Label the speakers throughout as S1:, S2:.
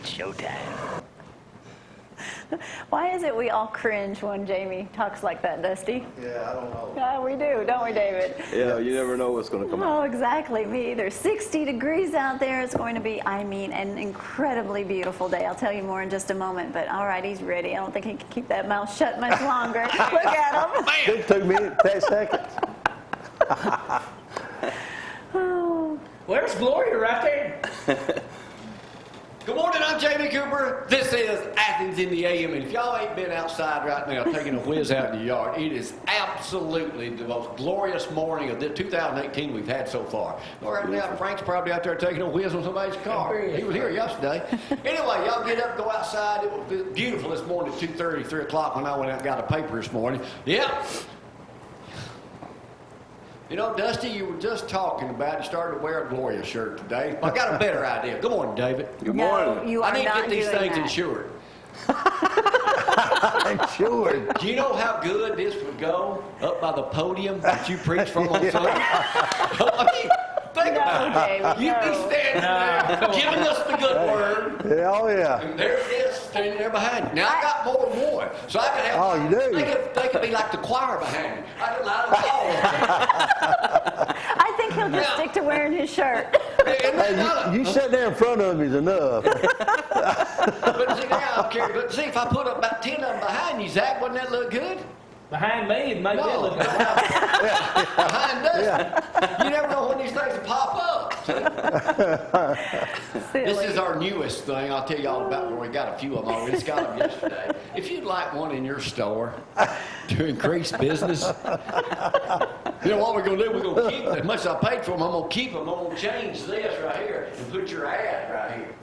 S1: It's showtime.
S2: Why is it we all cringe when Jamie talks like that, Dusty?
S3: Yeah, I don't know.
S2: Yeah, we do, don't we, David?
S4: Yeah, you never know what's going to come out.
S2: Oh, exactly. Me either. 60 degrees out there. It's going to be, I mean, an incredibly beautiful day. I'll tell you more in just a moment. But all right, he's ready. I don't think he can keep that mouth shut much longer. Look at him.
S3: It took me 10 seconds.
S2: Oh.
S5: Where's Gloria right there?
S6: Good morning, I'm Jamie Cooper. This is Athens in the AM, and if y'all ain't been outside right now taking a whiz out in the yard, it is absolutely the most glorious morning of the 2018 we've had so far. Right now, Frank's probably out there taking a whiz on somebody's car. He was here yesterday. Anyway, y'all get up, go outside. It was beautiful this morning at 2:30, 3 o'clock when I went out and got a paper this morning. Yep. You know, Dusty, you were just talking about you started to wear a Gloria shirt today. I got a better idea. Good morning, David.
S4: Good morning.
S2: No, you are
S6: I need to
S2: not
S6: get these
S2: doing
S6: things
S2: that.
S6: insured.
S3: Insured.
S6: Do you know how good this would go up by the podium that you preach from on Sunday? I mean, think about it.
S2: David,
S6: You'd be standing there giving us the good word,
S3: Yeah, oh yeah.
S6: and there it is standing there behind you. Now, I got more than one, so I could have.
S3: Oh, you do?
S6: They could be like the choir behind me. I could line them all.
S2: I think he'll just stick to wearing his shirt.
S3: Hey, you sit there in front of him is enough.
S6: But see, now I'm curious. But see, if I put up about 10 of them behind you, Zach, wouldn't that look good?
S5: Behind me, it might be
S6: No.
S5: looking good.
S6: Behind us. You never know when these things will pop up. This is our newest thing. I'll tell you all about it. We got a few of them already. Just got them yesterday. If you'd like one in your store to increase business, you know what we're going to do? We're going to keep them. As much as I paid for them, I'm going to keep them. I'm going to change this right here and put your ad right here.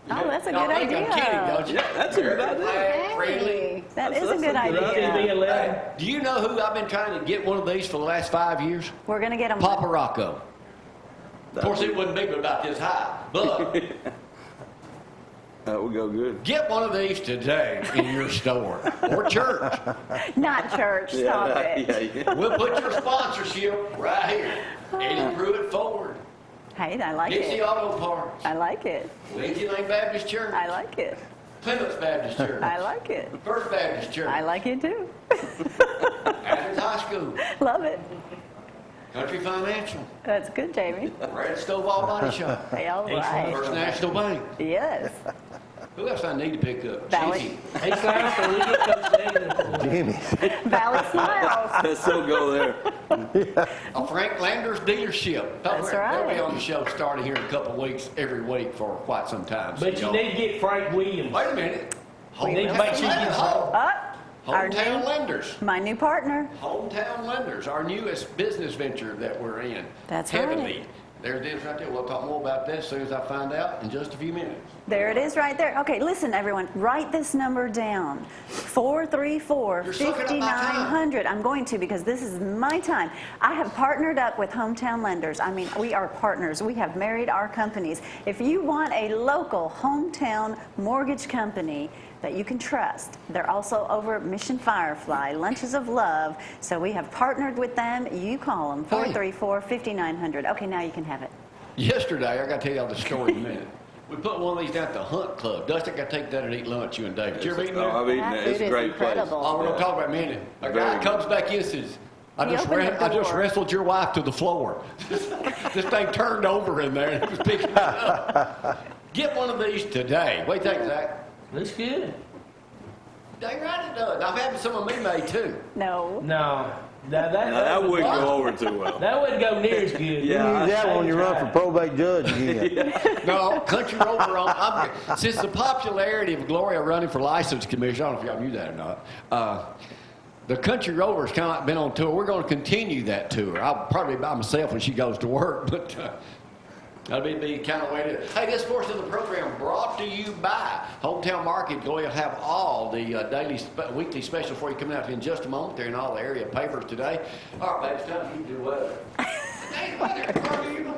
S2: Oh, that's a
S6: Y'all
S2: good
S6: think
S2: idea.
S6: I'm kidding, don't you?
S4: Yeah, that's a good idea.
S6: Freely.
S2: That is a
S4: That's
S2: good
S4: a good
S2: idea.
S5: TV 11.
S6: Do you know who I've been trying to get one of these for the last 5 years?
S2: We're going to get him.
S6: Papa Rocco. Of course, it wouldn't be but about this high. But
S4: That would go good.
S6: get one of these today in your store or church.
S2: Not church. Stop it.
S4: Yeah.
S6: We'll put your sponsorship right here. Eddie Pruitt Ford,
S2: Hey, I like
S6: Dixie
S2: it.
S6: Auto Parts,
S2: I like it.
S6: Lincoln Lane Baptist Church,
S2: I like it.
S6: Plymouth Baptist Church,
S2: I like it.
S6: First Baptist Church,
S2: I like it too.
S6: Athens High School,
S2: Love it.
S6: Country Financial,
S2: That's good, Jamie.
S6: Red Stove All Body Shop,
S2: Hey, all right.
S6: First National Bank.
S2: Yes.
S6: Who else I need to pick up?
S2: Valley.
S6: Chiefy.
S5: Hey, Slimer, so we get Coach David.
S3: Jimmy.
S2: Valley Smiles.
S4: Let's still go there.
S6: Frank Lander's dealership.
S2: That's
S6: They'll
S2: right.
S6: be on the show starting here in a couple of weeks, every week for quite some time. So
S5: But you
S6: y'all-
S5: need to get Frank Williams.
S6: Wait a minute.
S5: We need to make sure you get
S2: Our
S6: Hometown
S2: new,
S6: Lenders.
S2: my new partner.
S6: Hometown Lenders, our newest business venture that we're in.
S2: That's
S6: Heavily.
S2: right.
S6: There it is right there. We'll talk more about that as soon as I find out in just a few minutes.
S2: There it is right there. Okay, listen, everyone. Write this number down. 434-5900. I'm going to because this is my time. I have partnered up with Hometown Lenders. I mean, we are partners. We have married our companies. If you want a local hometown mortgage company that you can trust, they're also over at Mission Firefly, Lunches of Love. So we have partnered with them. You call them, 434-5900. Okay, now you can have it.
S6: Yesterday, I got to tell y'all the story in a minute. We put one of these down at the Hunt Club. Dusty, I got to take that and eat lunch, you and David. You ever eaten there?
S4: I've eaten
S2: That
S4: it. It's
S2: food
S4: a
S2: is
S4: great place.
S2: incredible.
S6: Oh, we're going to talk about it in a minute. A
S4: Very
S6: guy
S4: good.
S6: comes back in and says, I
S2: He
S6: just
S2: opened the door.
S6: wrestled your wife to the floor. This thing turned over in there and it was picking it up. Get one of these today. What do you think, Zach?
S5: Looks good.
S6: Dang right it does. I've had some of me made too.
S2: No.
S5: No.
S4: Now, that wouldn't go over too well.
S5: That wouldn't go near as good.
S4: Yeah.
S3: You use that when you run for probate judge again.
S6: No, Country Rover since the popularity of Gloria running for license commission, I don't know if y'all knew that or not, the Country Rover's kind of like been on tour. We're going to continue that tour. I'll probably be by myself when she goes to work, but that'll be the kind of way to do it. Hey, this portion of the program brought to you by Hometown Market. Gloria will have all the weekly special for you coming out in just a moment. They're in all the area papers today. All right, babe, it's time for you to do weather. Hey, weather, are you?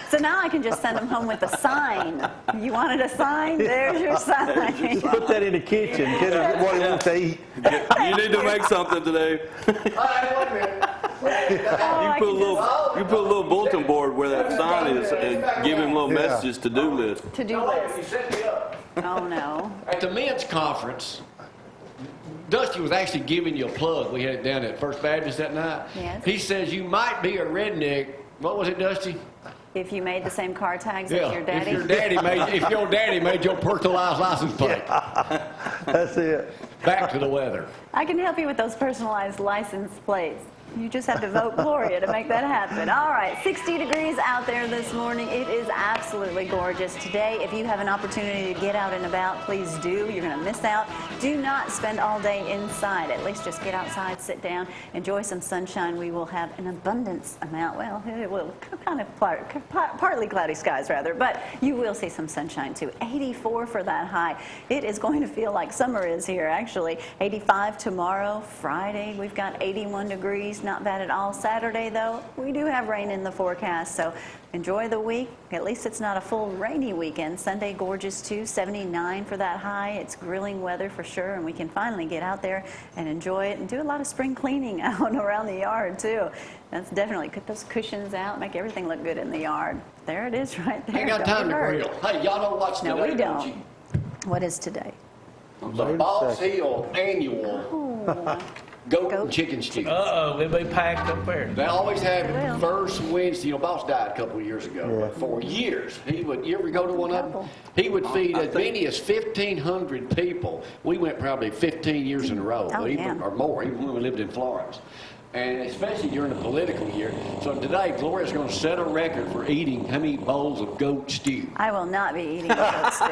S2: So now I can just send them home with a sign. You wanted a sign? There's your sign.
S3: Put that in the kitchen. Get what he wants to eat.
S4: You need to make something today.
S6: All right, wait a minute.
S2: Oh,
S4: You put a little bulletin board where that sign is and give him little messages to-do list.
S2: To-do
S6: No,
S2: list.
S6: you set me up.
S2: Oh, no.
S6: At the men's conference, Dusty was actually giving you a plug. We had it down at First Baptist that night.
S2: Yes.
S6: He says you might be a redneck. What was it, Dusty?
S2: If you made the same car tags as your daddy.
S6: If your daddy made your personalized license plate.
S3: That's it.
S6: Back to the weather.
S2: I can help you with those personalized license plates. You just have to vote Gloria to make that happen. All right, 60 degrees out there this morning. It is absolutely gorgeous today. If you have an opportunity to get out and about, please do. You're going to miss out. Do not spend all day inside. At least just get outside, sit down, enjoy some sunshine. We will have an abundance amount. Well, it will kind of partly cloudy skies, rather, but you will see some sunshine too. 84 for that high. It is going to feel like summer is here, actually. 85 tomorrow, Friday. We've got 81 degrees. Not bad at all. Saturday, though, we do have rain in the forecast, so enjoy the week. At least it's not a full rainy weekend. Sunday, gorgeous too, 79 for that high. It's grilling weather for sure, and we can finally get out there and enjoy it and do a lot of spring cleaning out around the yard too. That's definitely, put those cushions out, make everything look good in the yard. There it is right there.
S6: Ain't got
S2: Don't
S6: time
S2: get
S6: to
S2: hurt.
S6: grill. Hey, y'all know what's
S2: No,
S6: today,
S2: we
S6: don't
S2: don't.
S6: you?
S2: What is today?
S6: The Boss Hill annual goat and chicken stew.
S5: Uh-oh, they'll be packed up there.
S6: They always have
S2: They will.
S6: it first Wednesday. You know, Boss died a couple of years ago.
S3: Yeah.
S6: But for years, he would, you ever go to one of them?
S2: Couple.
S6: He would feed as many as 1,500 people. We went probably 15 years in a row,
S2: Oh,
S6: even,
S2: yeah.
S6: or more, even when we lived in Florence. And especially during the political year. So today, Gloria's going to set a record for eating how many bowls of goat stew.
S2: I will not be eating a goat stew.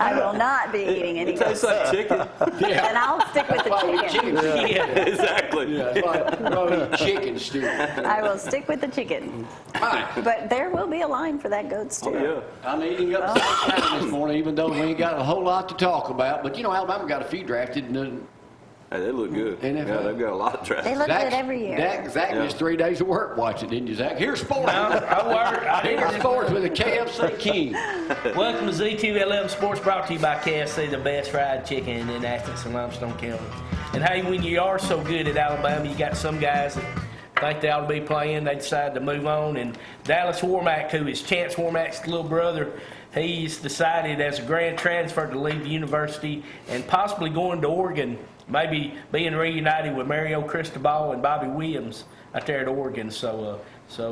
S2: I will not be eating any
S4: It
S2: goat
S4: tastes
S2: stew.
S4: like chicken.
S2: And I'll stick with
S6: That's why we
S2: the
S6: eat
S2: chicken.
S6: chicken stew.
S5: Yeah.
S4: Exactly.
S6: Yeah, that's why we eat chicken stew.
S2: I will stick with the chicken.
S6: All right.
S2: But there will be a line for that goat stew.
S4: Oh, yeah.
S6: I'm eating up sunshine this morning, even though we ain't got a whole lot to talk about. But you know, Alabama got a few drafted, and
S4: Hey, they look good.
S6: NFL.
S4: Yeah, they've got a lot of
S2: They
S4: traffic.
S2: look good every year.
S6: Zach missed 3 days of work watching, didn't you, Zach? Here's sports.
S5: No, I work. I
S6: Here's
S5: didn't.
S6: sports with the KFC King.
S5: Welcome to Z211 Sports, brought to you by KFC, the best fried chicken in Athens and Limestone County. And hey, when you are so good at Alabama, you got some guys that think they ought to be playing, they decide to move on. And Dallas Warmack, who is Chance Warmack's little brother, he's decided as a grad transfer to leave the university and possibly going to Oregon, maybe being reunited with Mario Cristobal and Bobby Williams out there at Oregon. So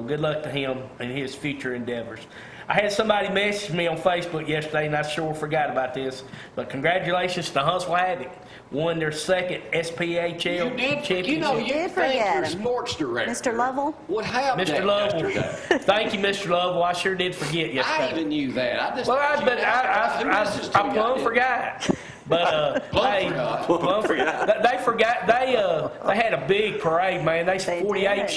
S5: good luck to him and his future endeavors. I had somebody message me on Facebook yesterday, and I sure forgot about this, but congratulations to Huntsville Havoc. Won their second SPHL
S6: You did,
S5: championship.
S6: you know, you
S2: did
S6: think
S2: forget
S6: your
S2: him.
S6: sports director
S2: Mr. Lovell?
S6: would have
S5: Mr.
S6: that
S5: Lovell.
S6: yesterday.
S5: Thank you, Mr. Lovell. I sure did forget
S6: I
S5: yesterday.
S6: even knew that. I just
S5: Well,
S6: who listens to
S5: I
S6: you,
S5: plumb
S6: did?
S5: forgot. But
S6: Plumb
S5: hey,
S6: forgot.
S5: plumb forgot. They forgot. They had a big parade, man. They
S2: They
S5: 48
S2: did.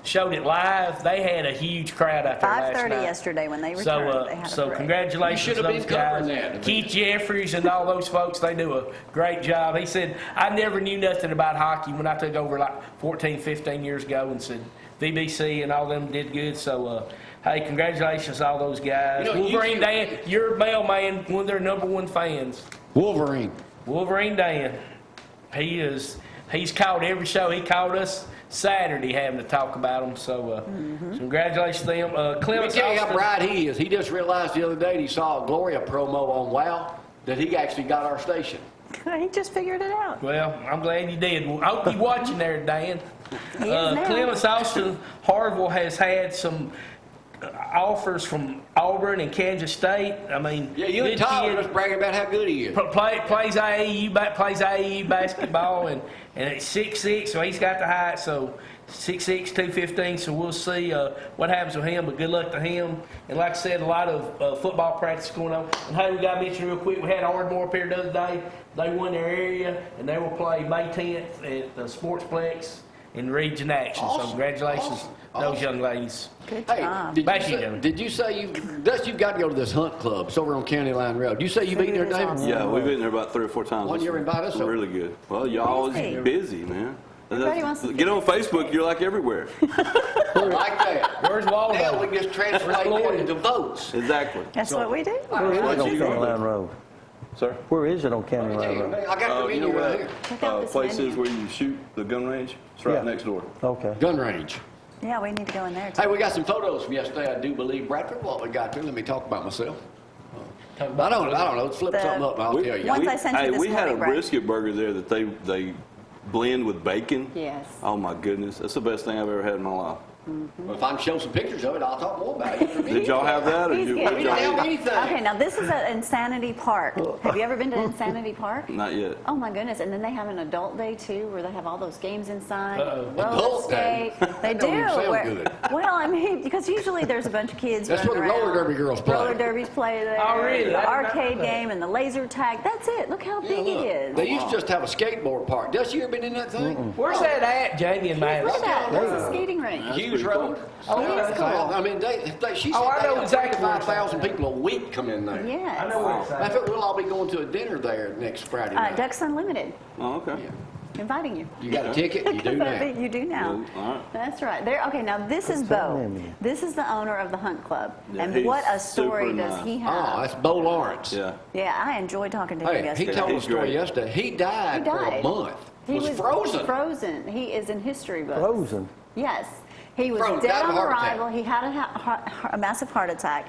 S5: showed it live. They had a huge crowd out there last
S2: 5:30
S5: night.
S2: yesterday when they returned.
S5: So,
S2: they had a
S5: so
S2: parade.
S5: congratulations
S6: You
S5: to
S6: should have
S5: those
S6: been covering
S5: guys.
S6: that.
S5: Keith Jeffries and all those folks, they do a great job. He said, I never knew nothing about hockey when I took over like 14, 15 years ago, and said VBC and all them did good. So, hey, congratulations to all those guys.
S6: You know,
S5: Wolverine
S6: you-
S5: Dan, your mailman, one of their #1 fans.
S6: Wolverine.
S5: Wolverine Dan. He's called every show. He called us Saturday having to talk about them. So, congratulations to them.
S6: Let me
S5: Clemens
S6: tell you how
S5: Austin.
S6: bright he is. He just realized the other day he saw a Gloria promo on WOW that he actually got our station.
S2: He just figured it out.
S5: Well, I'm glad you did. I hope you're watching there, Dan.
S2: He is now.
S5: Clemens Austin Harville has had some offers from Auburn and Kansas State. I mean,
S6: Yeah, you and
S5: good
S6: Tyler
S5: kid.
S6: just bragging about how good he is.
S5: Plays AAU basketball, and it's 6'6", so he's got the height. So 6'6", 215. So we'll see what happens with him. But good luck to him. And like I said, a lot of football practice going on. And hey, we got to mention real quick, we had Ardmore up here the other day. They won their area, and they will play May 10th at the Sportsplex in Region Action. So
S6: Awesome.
S5: congratulations,
S6: Awesome.
S5: those
S6: Awesome.
S5: young ladies.
S2: Good
S6: Hey,
S2: job.
S6: did you say Dust, you've got to go to this hunt club. It's over on County Line Road. You say you've been there,
S2: Food is
S6: David?
S2: awesome.
S4: Yeah, we've been there about 3 or 4 times.
S6: One
S4: this
S6: year
S4: year.
S6: invited us over.
S4: Really good. Well, y'all always
S2: Busy.
S4: busy, man.
S2: Everybody wants to
S4: Get on Facebook, you're like everywhere.
S6: Like that.
S5: Where's Waldo?
S6: Now we can just translate that into votes.
S4: Exactly.
S2: That's what we do.
S3: Where is it
S4: What
S3: on
S4: you
S3: County
S4: gonna
S3: Line
S4: do?
S3: Road?
S4: Sir?
S3: Where is it on County Line Road?
S6: I got the
S4: You know
S6: menu
S4: where
S6: right here.
S2: Check out this
S4: place
S2: menu.
S4: is where you shoot the gun range? It's right
S3: Yeah.
S4: next door.
S3: Okay.
S6: Gun range.
S2: Yeah, we need to go in there too.
S6: Hey, we got some photos from yesterday, I do believe. Bradford, what we got there? Let me talk about myself.
S5: Talking
S6: I
S5: about
S6: don't know. Flip
S2: The-
S6: something up and I'll tell you.
S2: Once I sent you
S4: Hey,
S2: this
S4: we had a
S2: morning, Brad.
S4: brisket burger there that they blend with bacon.
S2: Yes.
S4: Oh my goodness, that's the best thing I've ever had in my life.
S6: Well, if I can show some pictures of it, I'll talk more about it.
S4: Did y'all have that, or
S2: He's
S4: did
S2: good.
S4: what
S6: We
S4: y'all
S6: didn't have
S4: eat?
S6: anything.
S2: Okay, now this is at Insanity Park. Have you ever been to Insanity Park?
S4: Not yet.
S2: Oh my goodness! And then they have an adult day too, where they have all those games inside.
S5: Uh-oh.
S2: roller
S6: Adult day?
S2: skate. They
S6: That
S2: do.
S6: don't even sound good.
S2: Well, I mean, because usually there's a bunch of kids.
S6: That's
S2: running
S6: where the roller
S2: around.
S6: derby girls play.
S2: Roller derbies play there.
S5: Oh, really? I did
S2: The
S5: not
S2: arcade
S5: know that.
S2: game and the laser tag. That's it. Look how big
S6: Look,
S2: it is.
S6: They used to just have a skateboard park. Dusty, you ever been in that thing?
S5: Where's that at, Jamie and
S2: Look at
S5: Madison?
S2: that. That's a skating rink.
S6: Hughes Road.
S2: Oh, it is cool.
S6: I mean, she said
S5: Oh, I
S6: they
S5: know
S6: have
S5: exactly where it's
S6: 25,000 people a week come in there.
S2: Yes.
S5: I know where it's
S6: Matter
S5: at.
S6: of fact, we'll all be going to a dinner there next Friday night.
S2: Ducks Unlimited,
S4: Oh, okay.
S2: inviting you.
S6: You got a ticket? You do now.
S2: You do now.
S4: Yeah, all right.
S2: That's right. There. Okay. Now this is Bo. This is the owner of the Hunt Club,
S4: Yeah,
S2: and
S4: he's
S2: what a story
S4: super
S2: does
S4: nice.
S2: he
S6: Oh,
S2: have?
S6: that's Bo Lawrence.
S4: Yeah.
S2: Yeah, I enjoyed talking to him
S6: Hey, he
S2: yesterday.
S6: told a
S4: He's
S6: story
S4: great.
S6: yesterday. He died,
S2: He
S6: for a
S2: died.
S6: month.
S2: He
S6: was frozen.
S2: Frozen. He is in history books.
S3: Frozen.
S2: Yes. He was
S6: Frozen.
S2: dead
S6: Died of
S2: on
S6: a heart attack.
S2: arrival. He had a massive heart attack.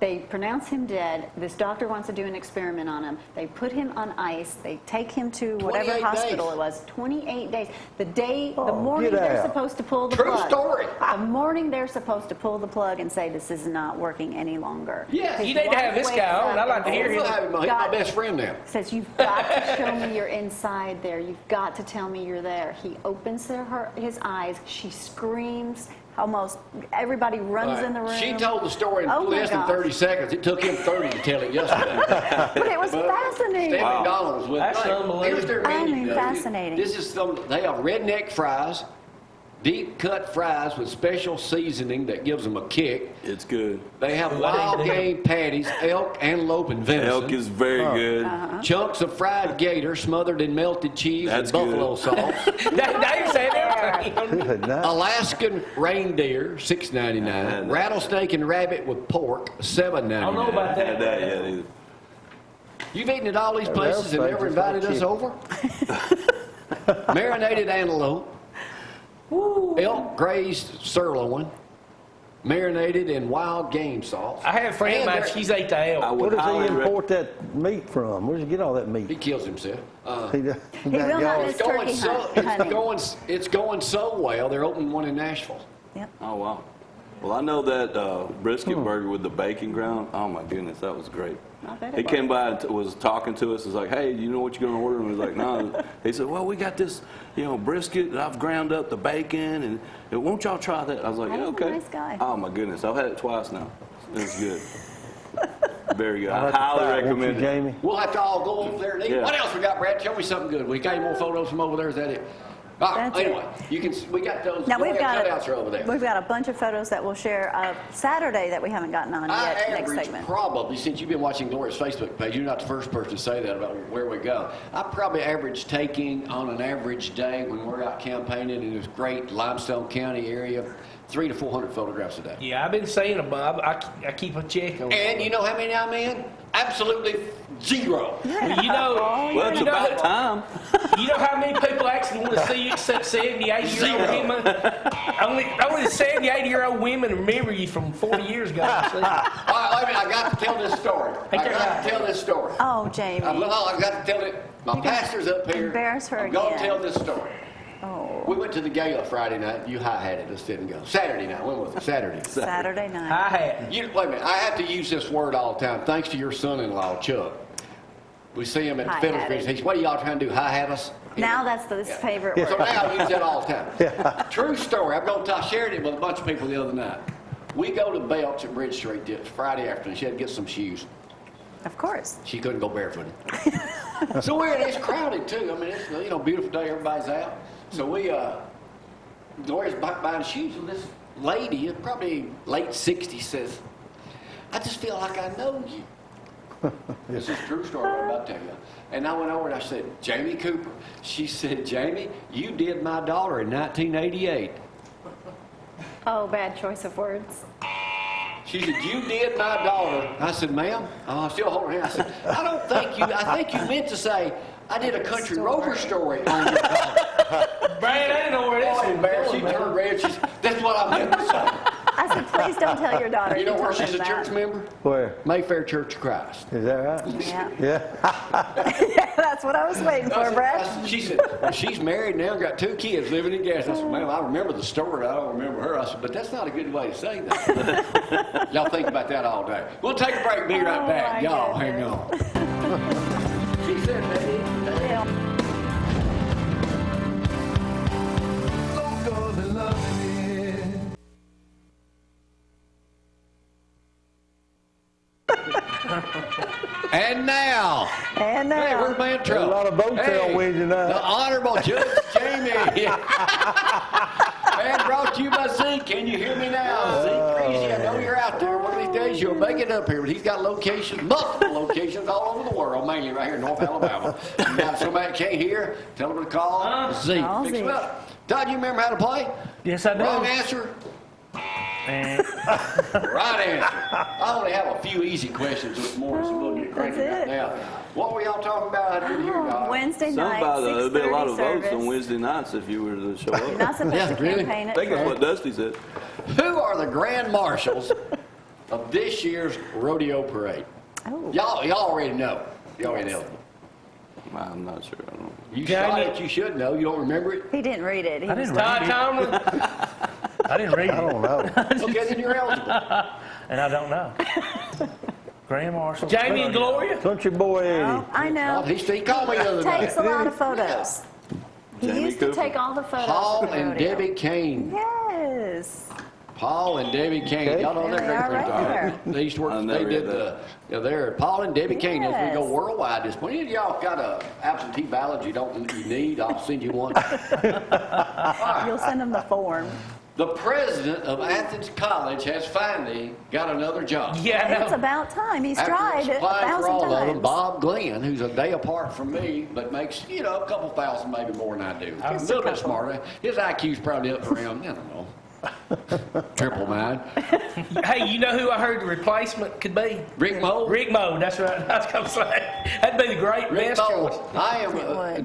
S2: They pronounce him dead. This doctor wants to do an experiment on him. They put him on ice. They take him to whatever
S6: 28
S2: hospital
S6: days.
S2: it was. 28 days. The
S3: Oh,
S2: morning
S3: get
S2: they're
S3: out.
S2: supposed to pull the
S6: True
S2: plug.
S6: story.
S2: The morning they're supposed to pull the plug and say this is not working any longer.
S6: Yes.
S2: His
S5: You need to have
S2: wife
S5: this guy
S2: wakes
S5: on.
S2: up
S5: I'd like to
S2: and
S5: hear
S2: says,
S5: him.
S6: We'll have him. He's my
S2: "God,"
S6: best friend now.
S2: says, "You've got to show me your inside there. You've got to tell me you're there." He opens his eyes. She screams. Almost everybody runs in the room.
S6: She told the story in
S2: Oh my
S6: less than
S2: gosh.
S6: 30 seconds. It took him 30 to tell it yesterday.
S2: But it was fascinating.
S6: Steve McDonald was with
S5: That's
S6: me.
S5: unbelievable.
S6: Here's their
S2: I
S6: menu.
S2: mean,
S6: though.
S2: fascinating.
S6: This is they have redneck fries, deep cut fries with special seasoning that gives them a kick.
S4: It's good.
S6: They have
S5: Ooh, I
S6: wild
S5: didn't know.
S6: game patties, elk, antelope, and venison.
S4: Elk is very good.
S2: Uh-huh.
S6: Chunks of fried gator smothered in melted cheese
S4: That's
S6: and buffalo
S4: good.
S6: sauce.
S5: Dave said everything.
S3: Good night.
S6: Alaskan reindeer, $6.99. Rattlesnake and rabbit with pork, $7.99.
S5: I don't know about
S4: I had that
S5: that.
S4: yet either.
S6: You've eaten at all these
S3: That
S6: places and never
S3: rattlesnake's
S6: invited
S3: like
S6: us over? Marinated antelope, elk grazed sirloin, marinated in wild game sauce.
S5: I had a friend of mine,
S6: And
S5: she's ate the
S4: I
S5: elk.
S4: would
S3: Where does he
S4: highly
S3: import that meat from? Where's he get all that
S6: He
S3: meat?
S6: kills himself.
S3: He
S2: He will not miss turkey
S6: It's going so well. They're opening one in Nashville.
S2: Yep.
S4: Oh, wow. Well, I know that brisket burger with the bacon ground. Oh, my goodness, that was great.
S2: I bet
S4: He
S2: it
S4: came by and was talking to us. He's like, hey, you know what you're going to order? And we was like, no. He said, well, we got this, brisket. And I've ground up the bacon. And won't y'all try that? I was like,
S2: Oh,
S4: yeah, okay.
S2: nice guy.
S4: Oh, my goodness. I've had it twice now. It's good. Very good.
S3: I'll
S4: I
S3: have to
S4: highly
S3: try it, won't you,
S4: recommend it.
S3: Jamie?
S6: We'll have to all go over there and eat.
S4: Yeah.
S6: What else we got, Brad? Tell me something good. We got any more photos from over there? Is that it? All right,
S2: That's it.
S6: anyway, we got those.
S2: Now we've got
S6: cutouts are over there.
S2: we've got a bunch of photos that we'll share Saturday that we haven't gotten on
S6: I
S2: yet. Next
S6: average
S2: segment.
S6: probably, since you've been watching Gloria's Facebook page, you're not the first person to say that about where we go. I probably average taking on an average day when we're out campaigning in this great Limestone County area, 300 to 400 photographs a day.
S5: Yeah, I've been saying about. I keep a check on.
S6: And you know how many I'm in? Absolutely zero.
S5: Well, you know,
S4: Well, it's
S5: you know,
S4: about time.
S5: You know how many people actually want to see you except 70, 80-year-old women? Only 70, 80-year-old women remember you from 40 years ago. See?
S6: All right, wait a minute, I got to tell this story. I got to tell this story.
S2: Oh, Jamie.
S6: I've got to tell it. My pastor's up here.
S2: Embarrass her
S6: I'm going to
S2: again.
S6: tell this story.
S2: Oh,
S6: We went to the gala Friday night. You hi-hatted us, didn't go. Saturday night. When was it? Saturday.
S2: Saturday night.
S5: I hadn't.
S6: Wait a minute. I have to use this word all the time. Thanks to your son-in-law, Chuck. We see him at the Fiddler's
S2: Hi-hatted.
S6: Green. He says, what are y'all trying to do, hi-hat us?
S2: Now that's his favorite
S6: So
S2: word.
S6: now I use that all the time. True story. I shared it with a bunch of people the other night. We go to Belch at Bridge Street this Friday afternoon. She had to get some shoes.
S2: Of course.
S6: She couldn't go barefooted. So it's crowded too. I mean, it's beautiful day. Everybody's out. So Gloria's buying shoes, and this lady, probably late 60s, says, "I just feel like I know you." This is a true story. What I'm about to tell you. And I went over and I said, "Jamie Cooper." She said, "Jamie, you did my daughter in 1988."
S2: Oh, bad choice of words.
S6: She said, "You did my daughter." I said, "Ma'am," I still hold her hand. I said, I think you meant to say, "I did a country rover story on your daughter."
S5: Brad, I didn't know where this
S6: Oh,
S5: was
S6: embarrassed. She
S5: going, man.
S6: turned red. She said, "That's what I meant to say."
S2: I said, please Please don't tell your daughter
S6: You know where
S2: told
S6: she's a
S2: him
S6: church
S2: that.
S6: member?
S3: Where?
S6: Mayfair Church of Christ.
S3: Is that right?
S2: Yeah.
S3: Yeah.
S2: That's what I was waiting for, Brett.
S6: She said, well, she's married now, got 2 kids living in gas. I said, ma'am, I remember the story. I don't remember her. I said, but that's not a good way to say that. Y'all think about that all day. We'll take a break. Be right
S2: Oh,
S6: back.
S2: my
S6: Y'all hang on. She said, baby. And now,
S2: And
S6: hey,
S2: now,
S6: where's my intro?
S3: A lot of boats here on Wednesday night.
S6: The Honorable Judge Jamie. And brought to you by Zeke. Can you hear me now? Zeke Crazy, I know you're out there. One of these days you'll make it up here. But he's got locations, multiple locations all over the world, mainly right here in North Alabama. You got somebody that can't hear, tell them to call Zeke.
S2: Call
S6: Fix 'em
S2: Zeke.
S6: up. Todd, you remember how to play?
S5: Yes, I do.
S6: Wrong answer.
S5: And
S6: Right answer. I only have a few easy questions this morning, so we'll get cranking
S2: That's
S6: right
S2: it.
S6: now. What were y'all talking about? I didn't hear y'all.
S2: Wednesday
S4: Something
S2: night,
S4: about there'd be a lot of
S2: 6:30
S4: votes on
S2: service.
S4: Wednesday nights if you were to show
S2: You're
S4: up.
S2: not supposed
S6: Yeah,
S2: to
S6: really?
S2: campaign
S4: I
S2: it.
S4: think that's what Dusty said.
S6: Who are the grand marshals of this year's rodeo parade?
S2: Oh.
S6: Y'all already know. You already know.
S4: I'm not sure. I don't know.
S6: You
S5: Yeah,
S6: saw
S5: I
S6: it. You should know. You don't remember it?
S2: He didn't read it. He
S5: I
S2: was
S5: didn't read it. Tomlin. I didn't read
S3: I
S5: it,
S3: don't know.
S6: Okay, then you're eligible.
S5: and I don't know. Grand Marshal. Jamie and Gloria.
S3: Country boy Eddie.
S2: Oh, I know.
S6: He called me the other
S2: Takes
S6: day.
S2: a lot of photos. He
S4: Jamie
S2: used to
S4: Cooper.
S2: take all the photos.
S6: Paul
S2: of the
S6: and
S2: rodeo.
S6: Debbie Kane.
S2: Yes.
S6: Paul and Debbie Kane.
S3: Okay.
S6: Y'all know
S2: There
S6: their
S2: they are
S6: great
S2: right
S6: friends. They used to work.
S4: I
S6: They
S4: never
S6: did
S4: read
S6: the. Yeah, they're Paul and Debbie Kane. As we go
S2: Yes.
S6: worldwide this point. Any of y'all got a absentee ballot you need? I'll send you one.
S2: You'll send him the form.
S6: The president of Athens College has finally got another job.
S5: Yeah, I
S2: It's
S5: know.
S2: about time. He's
S6: After
S2: tried it a
S6: applying for all
S2: thousand
S6: of them,
S2: times.
S6: Bob Glenn, who's a day apart from me, but makes, a couple thousand maybe more than I do.
S2: Just
S6: a
S2: a
S6: little bit
S2: couple.
S6: smarter. His IQ's probably up around, I don't know, triple mine.
S5: Hey, you know who I heard the replacement could be?
S6: Rick Moe?
S5: Rick Moe. That's right. I was going to say that'd be the great
S6: Rick
S5: best
S6: Moe.
S5: choice.
S6: I am.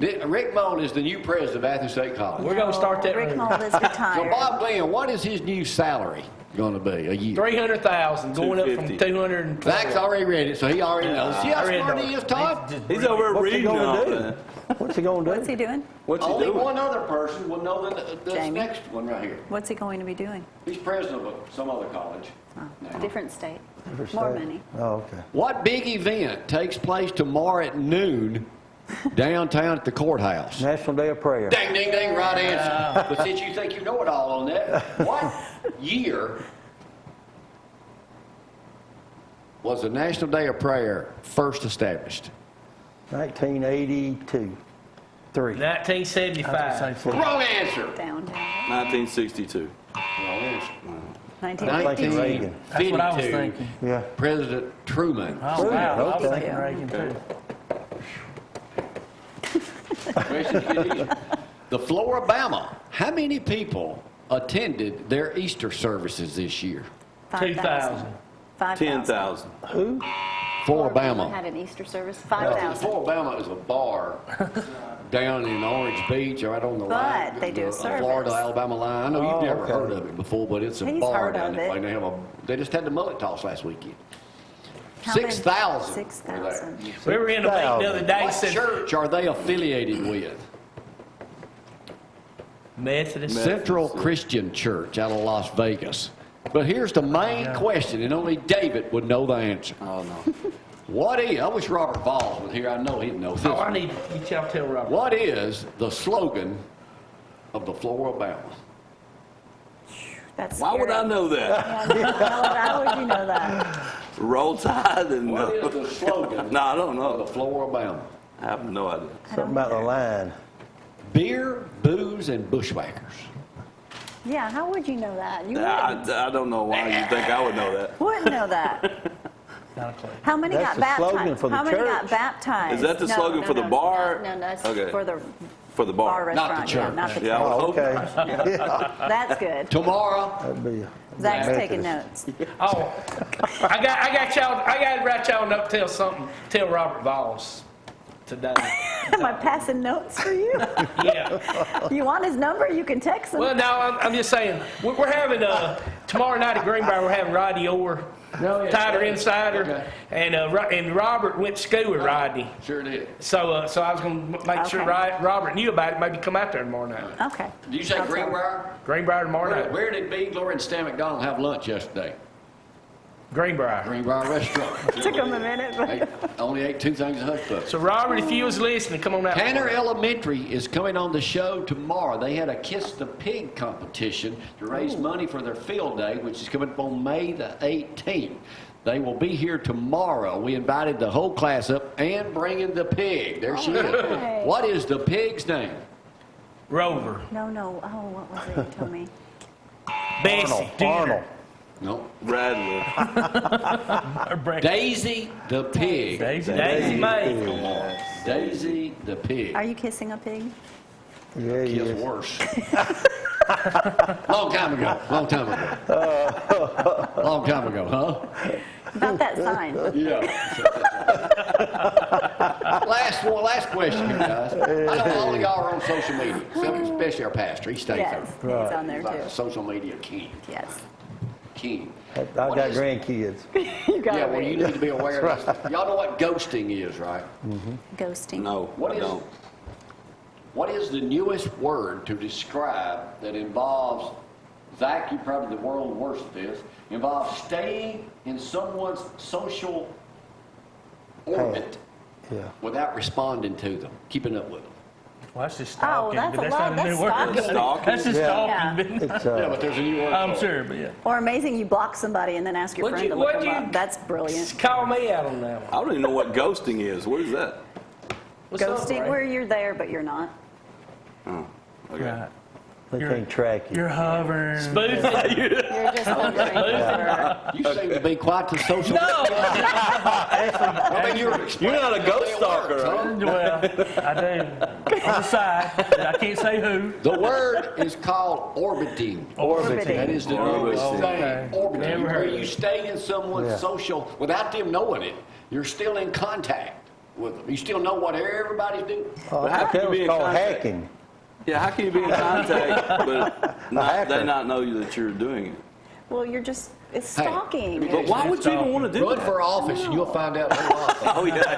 S2: It
S6: Rick Moe is the new president of Athens State College.
S5: We're going to start that.
S2: Rick
S5: room.
S2: Mold is
S6: So
S2: retired.
S6: Bob Glenn, what is his new salary going to be a year?
S5: 300,000 going up from
S4: 250.
S5: 200.
S6: Zach's already read it, so he already knows. See how
S5: I read
S6: smart
S5: it.
S6: he is, Todd?
S4: He's over there
S3: What's he
S4: reading
S3: gonna
S4: all
S3: do?
S4: that.
S3: What's he gonna do?
S2: What's he doing?
S4: What's he
S6: Only
S4: doing?
S6: one other person will know this
S2: Jamie?
S6: next one right here.
S2: What's he going to be doing?
S6: He's president of some other college.
S2: Oh, different state.
S3: Different
S2: More
S3: state.
S2: money.
S3: Oh, okay.
S6: What big event takes place tomorrow at noon downtown at the courthouse?
S3: National Day of Prayer.
S6: Ding, ding, ding, right answer. But since you think you know it all on that, what year was the National Day of Prayer first established?
S3: 1982. 3.
S5: 1975.
S6: Wrong answer.
S2: Downtown.
S4: 1962.
S6: Wrong answer.
S2: 1952.
S3: Reagan.
S5: That's what I was
S6: 1952,
S5: thinking.
S3: Yeah.
S6: President Truman.
S5: Oh, wow. I was
S3: Okay.
S5: thinking Reagan, too.
S6: Questions get easier. The Flora Bama. How many people attended their Easter services this year?
S5: 2,000.
S2: 5,000.
S4: 10,000.
S3: Who?
S6: Flora Bama.
S2: Had an Easter service.
S6: The
S2: 5,000.
S6: Flora Bama is a bar down in Orange Beach, right on the
S2: But
S6: line.
S2: they do a
S6: the
S2: service.
S6: Florida-Alabama line. I know you've
S3: Oh,
S6: never
S3: okay.
S6: heard of it before, but it's a
S2: He's
S6: bar
S2: heard
S6: down
S2: of
S6: that way.
S2: it.
S6: And they just had the mullet toss last weekend.
S2: How many?
S6: 6,000.
S2: 6,000.
S5: We were in a meeting the other day.
S6: What
S5: Said
S6: church are they affiliated with?
S5: Methodist.
S6: Central Christian Church out of Las Vegas. But here's the main question, and only David would know the answer.
S4: Oh, no.
S6: What is, I wish Robert Valls was here, I know he'd know this.
S5: Oh, I need you y'all tell Robert.
S6: What is the slogan of the Flora Bama?
S2: That's
S4: Why would I
S2: scary.
S4: know that?
S2: How would you know that?
S4: Roll Tide and
S6: What is the slogan
S4: No, I don't
S6: of the
S4: know.
S6: Flora Bama?
S4: I have no idea.
S3: Something about the line.
S6: Beer, booze, and bushwhackers.
S2: Yeah, how would you know that? You
S4: I
S2: wouldn't.
S4: don't know why you think I would know that.
S2: Wouldn't know that.
S5: Not a clue.
S2: How many
S3: That's
S2: got
S3: the slogan
S2: baptized?
S3: for the
S2: How many got
S3: church.
S2: baptized?
S4: Is that the
S2: No,
S4: slogan
S2: no,
S4: for the
S2: no,
S4: bar?
S2: No, that's
S4: Okay.
S2: for the
S4: For the
S2: bar
S4: bar.
S6: Not the
S2: restaurant. Yeah,
S6: church.
S2: not the
S4: Yeah, I
S2: church.
S4: would
S3: Oh,
S4: hope
S3: okay. Yeah.
S2: That's good.
S6: Tomorrow,
S3: That'd be
S2: Zach's
S3: Methodist.
S2: taking notes.
S5: Oh, I got y'all. I got to write y'all a note. Tell Robert Valls today.
S2: Am I passing notes for you?
S5: Yeah.
S2: You want his number? You can text him.
S5: Well, no, I'm just saying, we're having, tomorrow night at Greenbrier, we're having Rodney Orr, Tighter Insider, and Robert went to school with Rodney.
S6: Sure did.
S5: So I was going to make sure
S2: Okay.
S5: Robert knew about it, maybe come out there tomorrow night.
S2: Okay.
S6: Did you say
S2: I'll tell him.
S6: Greenbrier?
S5: Greenbrier tomorrow night.
S6: Where did B. Glory and Stan McDonald have lunch yesterday?
S5: Greenbrier.
S6: Greenbrier Restaurant.
S2: Took him a minute, but
S6: Only ate 2 things of hush puppies.
S5: So Robert, if you was listening, come on out.
S6: Tanner
S5: tomorrow.
S6: Elementary is coming on the show tomorrow. They had a Kiss the Pig competition to raise money for their field day, which is coming up on May the 18th. They will be here tomorrow. We invited the whole class up and bringing the pig. There she is.
S2: right.
S6: What is the pig's name?
S5: Rover.
S2: no. Oh, what was it? You told me.
S5: Bessie.
S3: Arnold.
S6: No.
S4: Bradley.
S6: Daisy the pig.
S5: Daisy May.
S6: Daisy the pig.
S2: Are you kissing a pig?
S3: Yeah,
S6: Kills
S3: yes.
S6: worse. Long time ago, huh?
S2: About that sign.
S6: Yeah. last question, you guys. I know all of y'all are on social media, especially our pastor. He stays
S2: Yes,
S6: there.
S2: he's on there
S6: He's like
S2: too.
S6: a social media king.
S2: Yes.
S3: I
S6: What
S3: got
S6: is-
S3: grandkids.
S2: You got
S6: Yeah,
S2: it.
S6: well, you need to be aware of this. Y'all know what ghosting is, right?
S2: Ghosting.
S4: No,
S6: What
S4: I
S6: is-
S4: don't.
S6: What is the newest word to describe that involves, Zack, you're probably the world worst at this, involves staying in someone's social orbit
S3: Yeah.
S6: without responding to them, keeping up with them?
S5: Well, that's just
S2: Oh,
S5: stalking.
S2: that's
S5: but
S2: a
S5: that's
S2: lot.
S5: not a new
S2: That's
S5: word.
S4: stalking.
S5: That's just
S3: Yeah.
S5: stalking. but-
S3: It's,
S6: Yeah, but there's a new word
S5: I'm
S6: for it.
S5: sure, but yeah.
S2: Or amazing, you block somebody and then ask your
S5: What'd
S2: friend
S5: you-
S2: to look
S5: what'd
S2: them
S5: you-
S2: up. That's brilliant.
S5: Call me out on that one.
S4: I don't even know what ghosting is. What is that?
S5: What's up,
S2: Ghosting,
S5: Ray?
S2: where you're there but you're not.
S4: Oh, okay.
S5: Right.
S3: they
S5: You're-
S3: can't track you.
S5: You're hovering. Spoofing.
S2: You're just wondering.
S6: You seem to be quite the social.
S5: No.
S6: I mean, you're
S4: not a ghost stalker,
S6: huh?
S5: Well, I do. On the side. I can't say who.
S6: The word is called orbiting.
S2: Orbiting.
S6: That is the
S4: Orbiting.
S6: newest thing.
S5: Okay.
S6: Orbiting.
S5: Never
S6: Where
S5: heard
S6: you
S5: of it.
S6: stay in someone's
S3: Yeah.
S6: social, without them knowing it, you're still in contact with them. You still know what everybody's doing.
S4: But how can
S3: that
S4: you
S3: was
S4: be in
S3: called
S4: contact?
S3: hacking.
S4: Yeah, how can you be in contact but
S3: hacker.
S4: they not know you that you're doing it?
S2: Well, you're just, it's
S6: Hey,
S2: stalking.
S4: But why would you even want to do
S6: Run
S4: that?
S6: for office and you'll find out who lost.
S4: Oh yeah, I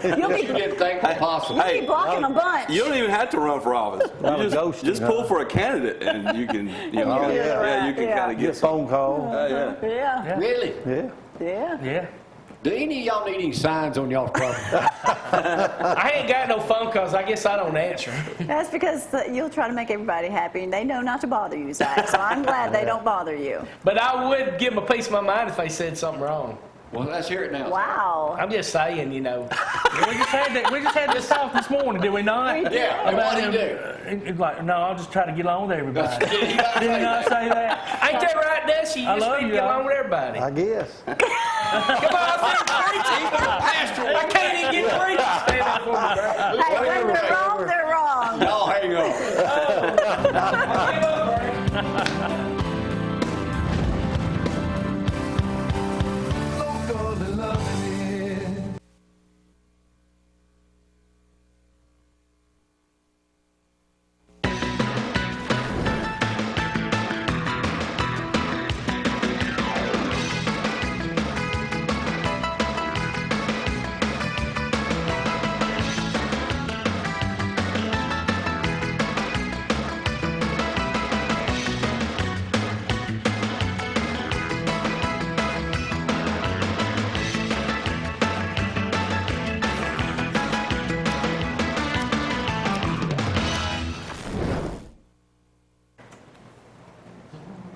S4: hear
S2: You'll
S6: You
S2: be,
S6: didn't think was possible.
S4: Hey,
S2: be blocking a bunch.
S4: you don't even have to run for office.
S3: Not
S4: You
S3: a ghosting,
S4: just pull
S3: huh?
S4: for a candidate, and you can, you know,
S3: Oh, yeah.
S4: you can
S2: Yeah.
S4: kind of
S3: Get a
S4: get some.
S3: phone call.
S4: Yeah.
S2: Yeah,
S6: Really?
S3: Yeah.
S2: yeah.
S5: Yeah.
S6: Do any of y'all need any signs on y'all's property?
S5: I ain't got no phone calls. I guess I don't answer.
S2: That's because you'll try to make everybody happy and they know not to bother you, Zach. So I'm glad they don't bother you.
S5: But I would give them a piece of my mind if they said something wrong.
S6: Well, let's hear it now.
S2: Wow.
S5: I'm just saying, you know.
S1: We just had this talk this morning, did we not?
S6: Yeah, and what do you do?
S1: It's like, no, I'll just try to get along with everybody.
S6: Yeah, you gotta
S1: Did
S6: say
S1: he not
S6: that.
S1: say that?
S5: Ain't that right, Dusty? You
S1: I
S5: just
S1: love
S5: need to
S1: you,
S5: get
S1: y'all.
S5: along with everybody.
S3: I guess.
S5: Come on, I can't even get three to stand up for me, bro.
S2: Hey, when they're wrong, they're wrong.
S6: Y'all hang on.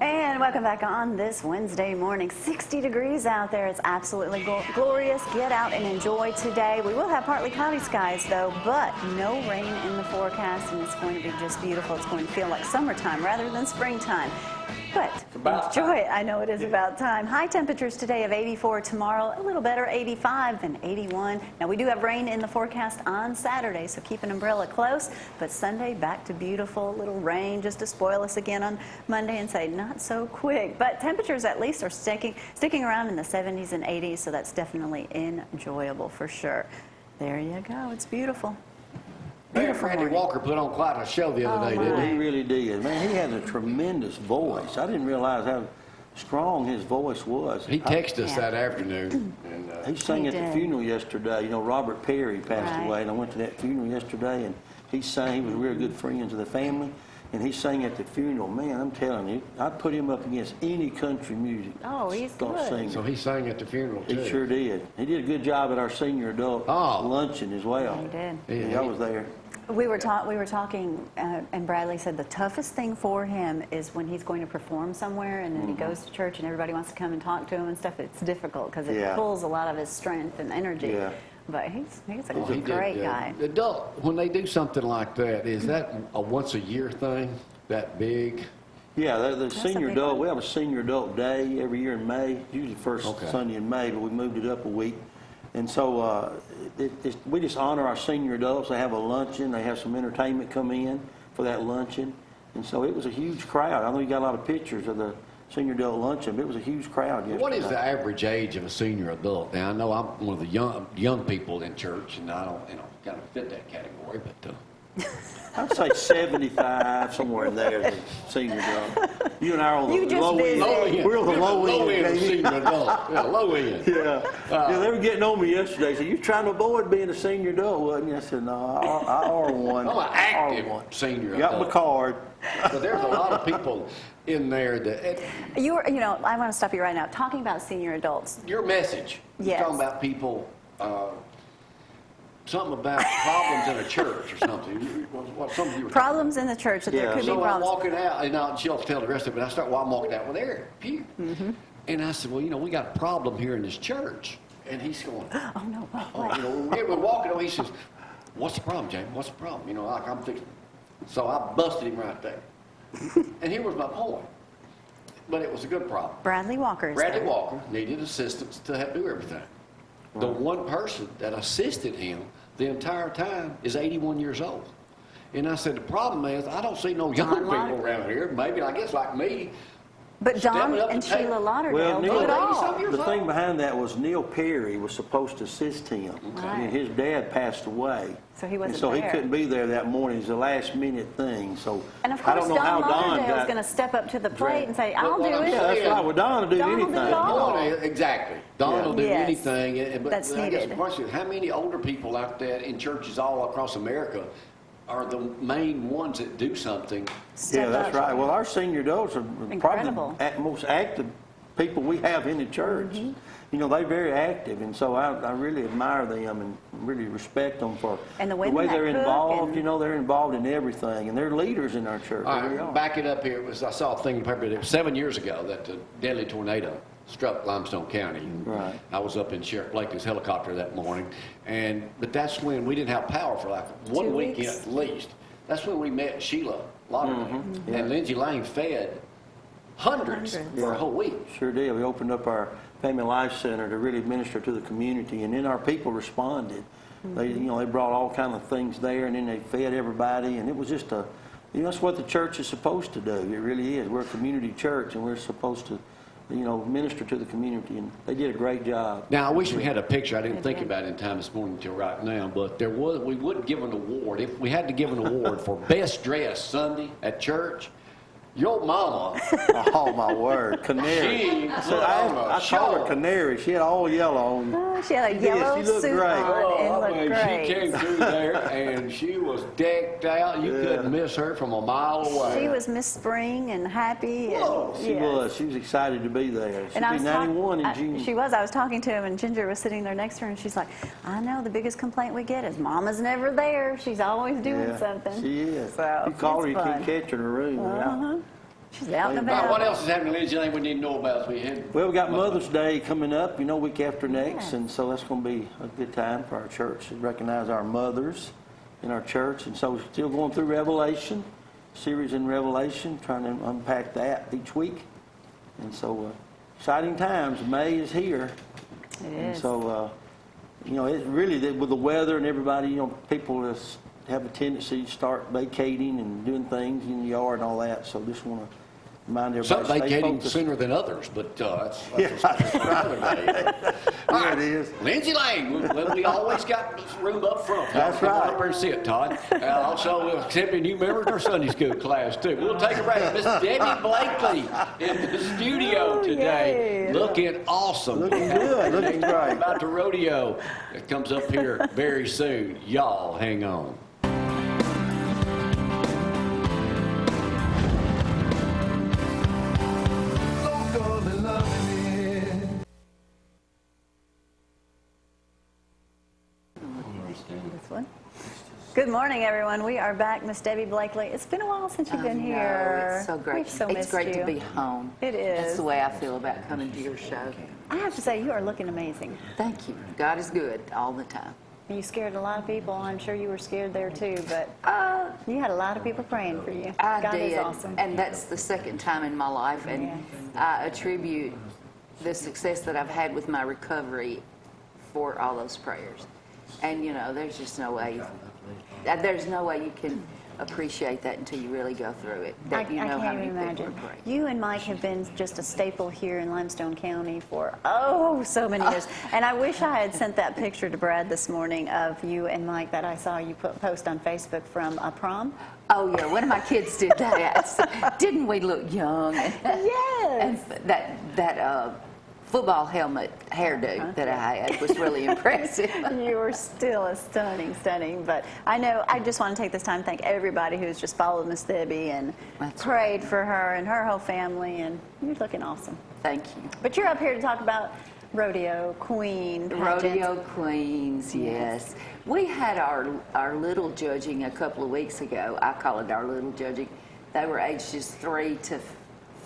S2: And welcome back on this Wednesday morning. 60 degrees out there. It's absolutely glorious. Get out and enjoy today. We will have partly cloudy skies though, but no rain in the forecast, and it's going to be just beautiful. It's going to feel like summertime rather than springtime. But enjoy it. I know it is about time. High temperatures today of 84, tomorrow a little better, 85 than 81. Now we do have rain in the forecast on Saturday, so keep an umbrella close. But Sunday back to beautiful, little rain just to spoil us again on Monday and say not so quick. But temperatures at least are sticking around in the 70s and 80s, so that's definitely enjoyable for sure. There you go. It's beautiful. Beautiful
S6: Randy
S2: morning.
S6: Walker put on quite a show the other day,
S2: my.
S6: didn't he?
S3: He really did. Man, he has a tremendous voice. I didn't realize how strong his voice was.
S6: He texted us
S2: Yeah.
S6: that afternoon. And,
S3: He sang
S2: He
S3: at the
S2: did.
S3: funeral yesterday. You know, Robert Perry passed
S2: Right.
S3: away, and I went to that funeral yesterday, and he sang. He was real good friends of the family, and he sang at the funeral. Man, I'm telling you, I'd put him up against any country music.
S2: Oh, he's good.
S3: Singer.
S6: so he sang at the funeral, too.
S3: He sure did. He did a good job at our senior adult
S6: Oh.
S3: luncheon as well.
S2: He did.
S3: Yeah, I was there.
S2: We were talking, and Bradley said the toughest thing for him is when he's going to perform somewhere, and then he goes to church, and everybody wants to come and talk to him and stuff. It's difficult because it
S3: Yeah.
S2: pulls a lot of his strength and energy.
S3: Yeah.
S2: But he's a
S6: Oh, he did,
S2: great guy.
S6: Adult, when they do something like that, is that a once-a-year thing, that big?
S3: Yeah, the
S2: a
S3: senior
S2: big
S3: adult,
S2: one.
S3: we have a senior adult day every year in May, usually first
S6: Okay.
S3: Sunday in May, but we moved it up a week. And so we just honor our senior adults. They have a luncheon. They have some entertainment come in for that luncheon. And so it was a huge crowd. I know you got a lot of pictures of the senior adult luncheon, but it was a huge crowd yesterday.
S6: What is the average age of a senior adult? Now, I know I'm one of the young people in church, and I don't, kind of fit that category, but...
S3: I'd say 75, somewhere in there, the senior adult. You and I are on
S2: You
S3: the
S2: just
S3: low
S2: busy.
S3: end. We're on the low end,
S6: of
S3: baby.
S6: senior adult. Yeah, low end.
S3: Yeah, they were getting on me yesterday. Said, "You trying to avoid being a senior adult, wasn't you?" I said, "No, I are one.
S6: I'm an active
S3: R1.
S6: senior
S3: Got
S6: adult.
S3: my card."
S6: But there's a lot of people in there that...
S2: I want to stop you right now. Talking about senior adults,
S6: Your message.
S2: Yes.
S6: You're talking about people, something about problems in a church or something. Something you were
S2: problems in the church that there
S3: Yeah.
S2: could be
S6: So I'm
S2: problems.
S6: walking out, and she'll tell the rest of it. I start while I'm walking out. Well, there, Pew.
S2: Mm-hmm.
S6: And I said, well, we got a problem here in this church. And he's going,
S2: Oh no! What?
S6: we're walking on. He says, what's the problem, James? What's the problem? Like I'm fixing. So I busted him right there. And here was my point. But it was a good problem.
S2: Bradley Walker.
S6: Bradley Walker needed assistance to help do everything. The one person that assisted him the entire time is 81 years old. And I said, the problem is I don't see no young
S2: Don
S6: people
S2: Lauderdale.
S6: around here, maybe I guess like me.
S2: But Don
S6: stepping up
S2: and
S6: to take-
S2: Sheila Lauderdale
S3: Well,
S2: do
S3: Neil,
S2: it all.
S6: years
S3: the thing
S6: old.
S3: behind that was Neil Perry was supposed to assist him.
S2: Right.
S3: And his dad passed away.
S2: So he wasn't
S3: and so
S2: there.
S3: he couldn't be there that morning. It was a last minute thing. So
S2: And of
S3: I
S2: course,
S3: don't know how
S2: Don
S3: Don
S2: Lauderdale's
S3: got.
S2: going to step up to the plate and say,
S6: But
S2: "I'll
S6: what
S2: do
S6: I'm
S2: it."
S3: Yeah, that's right. Well, Don will do
S2: Don will do
S3: anything.
S2: it all.
S6: Exactly. Don will do
S2: Yes.
S6: anything. But
S2: That's
S6: I guess
S2: needed.
S6: the question is, how many older people out there in churches all across America are the main ones that do something?
S2: Step
S3: Yeah, that's
S2: up.
S3: right. Well, our senior adults are
S2: Incredible.
S3: probably the most active people we have in the church.
S2: Mm-hmm.
S3: They're very active, and so I really admire them and really respect them for
S2: And the
S3: way
S2: women that
S3: they're
S2: cook
S3: involved.
S2: and-
S3: They're involved in everything, and they're leaders in our church.
S6: All
S3: They really
S6: right,
S3: are.
S6: back it up here. I saw a thing in the paper. It was 7 years ago that the deadly tornado struck Limestone County.
S3: Right.
S6: I was up in Sheriff Blakely's helicopter that morning, but that's when we didn't have power for like 1
S2: 2
S6: weekend
S2: weeks.
S6: at least. That's when we met Sheila Lauderdale,
S3: Mm-hmm.
S6: and Lindsay Lane fed hundreds for a whole week.
S3: Sure did. We opened up our Family Life Center to really minister to the community, and then our people responded. They brought all kind of things there, and then they fed everybody, and it was just that's what the church is supposed to do. It really is. We're a community church, and we're supposed to, minister to the community, and they did a great job.
S6: Now, I wish we had a picture. I didn't
S2: They
S6: think
S2: did.
S6: about it in time this morning until right now, but we would give an award. If we had to give an award for best dressed Sunday at church, your mama,
S3: Oh, my word. Canary.
S6: she
S3: I
S6: put on a
S3: called her
S6: show.
S3: Canary. She had all yellow on.
S2: Oh, she had a
S3: She did.
S2: yellow
S3: She looked
S2: suit
S3: great.
S2: on and looked
S6: man,
S2: great.
S6: she came through there and she was decked out. You couldn't miss her from a mile away.
S2: She was Miss Spring and happy.
S6: Whoa,
S2: and,
S3: She
S2: yes.
S3: was. She was excited to be there. She'd
S2: And I
S3: be
S2: was
S3: 91 in June.
S2: She was. I was talking to him, and Ginger was sitting there next to her, and she's like, "I know the biggest complaint we get is Mama's never there. She's always doing something."
S3: She is.
S2: So
S3: you call her,
S2: it's
S3: you
S2: fun.
S3: can't catch her in her room.
S2: Uh-huh. She's out and
S6: Now,
S2: about.
S6: what else is happening, Lindsay? Anything we need to know about as we head?
S3: Well, we got Mother's Day coming up, week after next, and so that's going to be a good time for our church to recognize our mothers in our church. And so we're still going through Revelation, series in Revelation, trying to unpack that each week. And so exciting times. May is here.
S2: It
S3: And
S2: is.
S3: so, it's really with the weather and everybody, people have a tendency to start vacating and doing things in the yard and all that. So just want to remind everybody
S6: Some
S3: to stay
S6: vacating
S3: focused.
S6: sooner than others, but that's
S3: Yeah,
S6: a subject for another day. All
S3: Yeah,
S6: right,
S3: it is.
S6: Lindsay Lane, we always got room up front.
S3: That's
S6: Come on
S3: right.
S6: up here and sit, Todd. Also, we're accepting new members in our Sunday school class, too. We'll take a break. Miss Debbie Blakely in the studio today,
S2: yay.
S6: looking awesome.
S3: Looking good, looking great.
S6: About the rodeo that comes up here very soon. Y'all hang on.
S2: This one. Good morning, everyone. We are back, Miss Debbie Blakely. It's been a while since you've been here.
S7: It's so great.
S2: We've so
S7: It's
S2: missed
S7: great
S2: you.
S7: to be home.
S2: It is.
S7: That's the way I feel about coming to your show.
S2: I have to say, you are looking amazing.
S7: Thank you. God is good all the time.
S2: You scared a lot of people. I'm sure you were scared there too, but you had a lot of people praying for you.
S7: I
S2: God
S7: did,
S2: is awesome.
S7: and that's the second time in my life, and
S2: Yes.
S7: I attribute the success that I've had with my recovery for all those prayers. And you know, there's just no way. There's no way you can appreciate that until you really go through it. That you
S2: I
S7: know how
S2: can't
S7: many
S2: even
S7: people
S2: imagine.
S7: are praying.
S2: You and Mike have been just a staple here in Limestone County for, so many years. And I wish I had sent that picture to Brad this morning of you and Mike that I saw you post on Facebook from a prom.
S7: Oh yeah, one of my kids did that. Didn't we look young?
S2: Yes.
S7: And that football helmet hairdo that I had was really impressive.
S2: You were still stunning. But I just want to take this time to thank everybody who's just followed Miss Debbie and
S7: That's
S2: prayed for her and her whole family. And you're looking awesome.
S7: Thank you.
S2: But you're up here to talk about rodeo queen pageant.
S7: Rodeo queens, yes. We had our little judging a couple of weeks ago. I call it our little judging. They were ages 3 to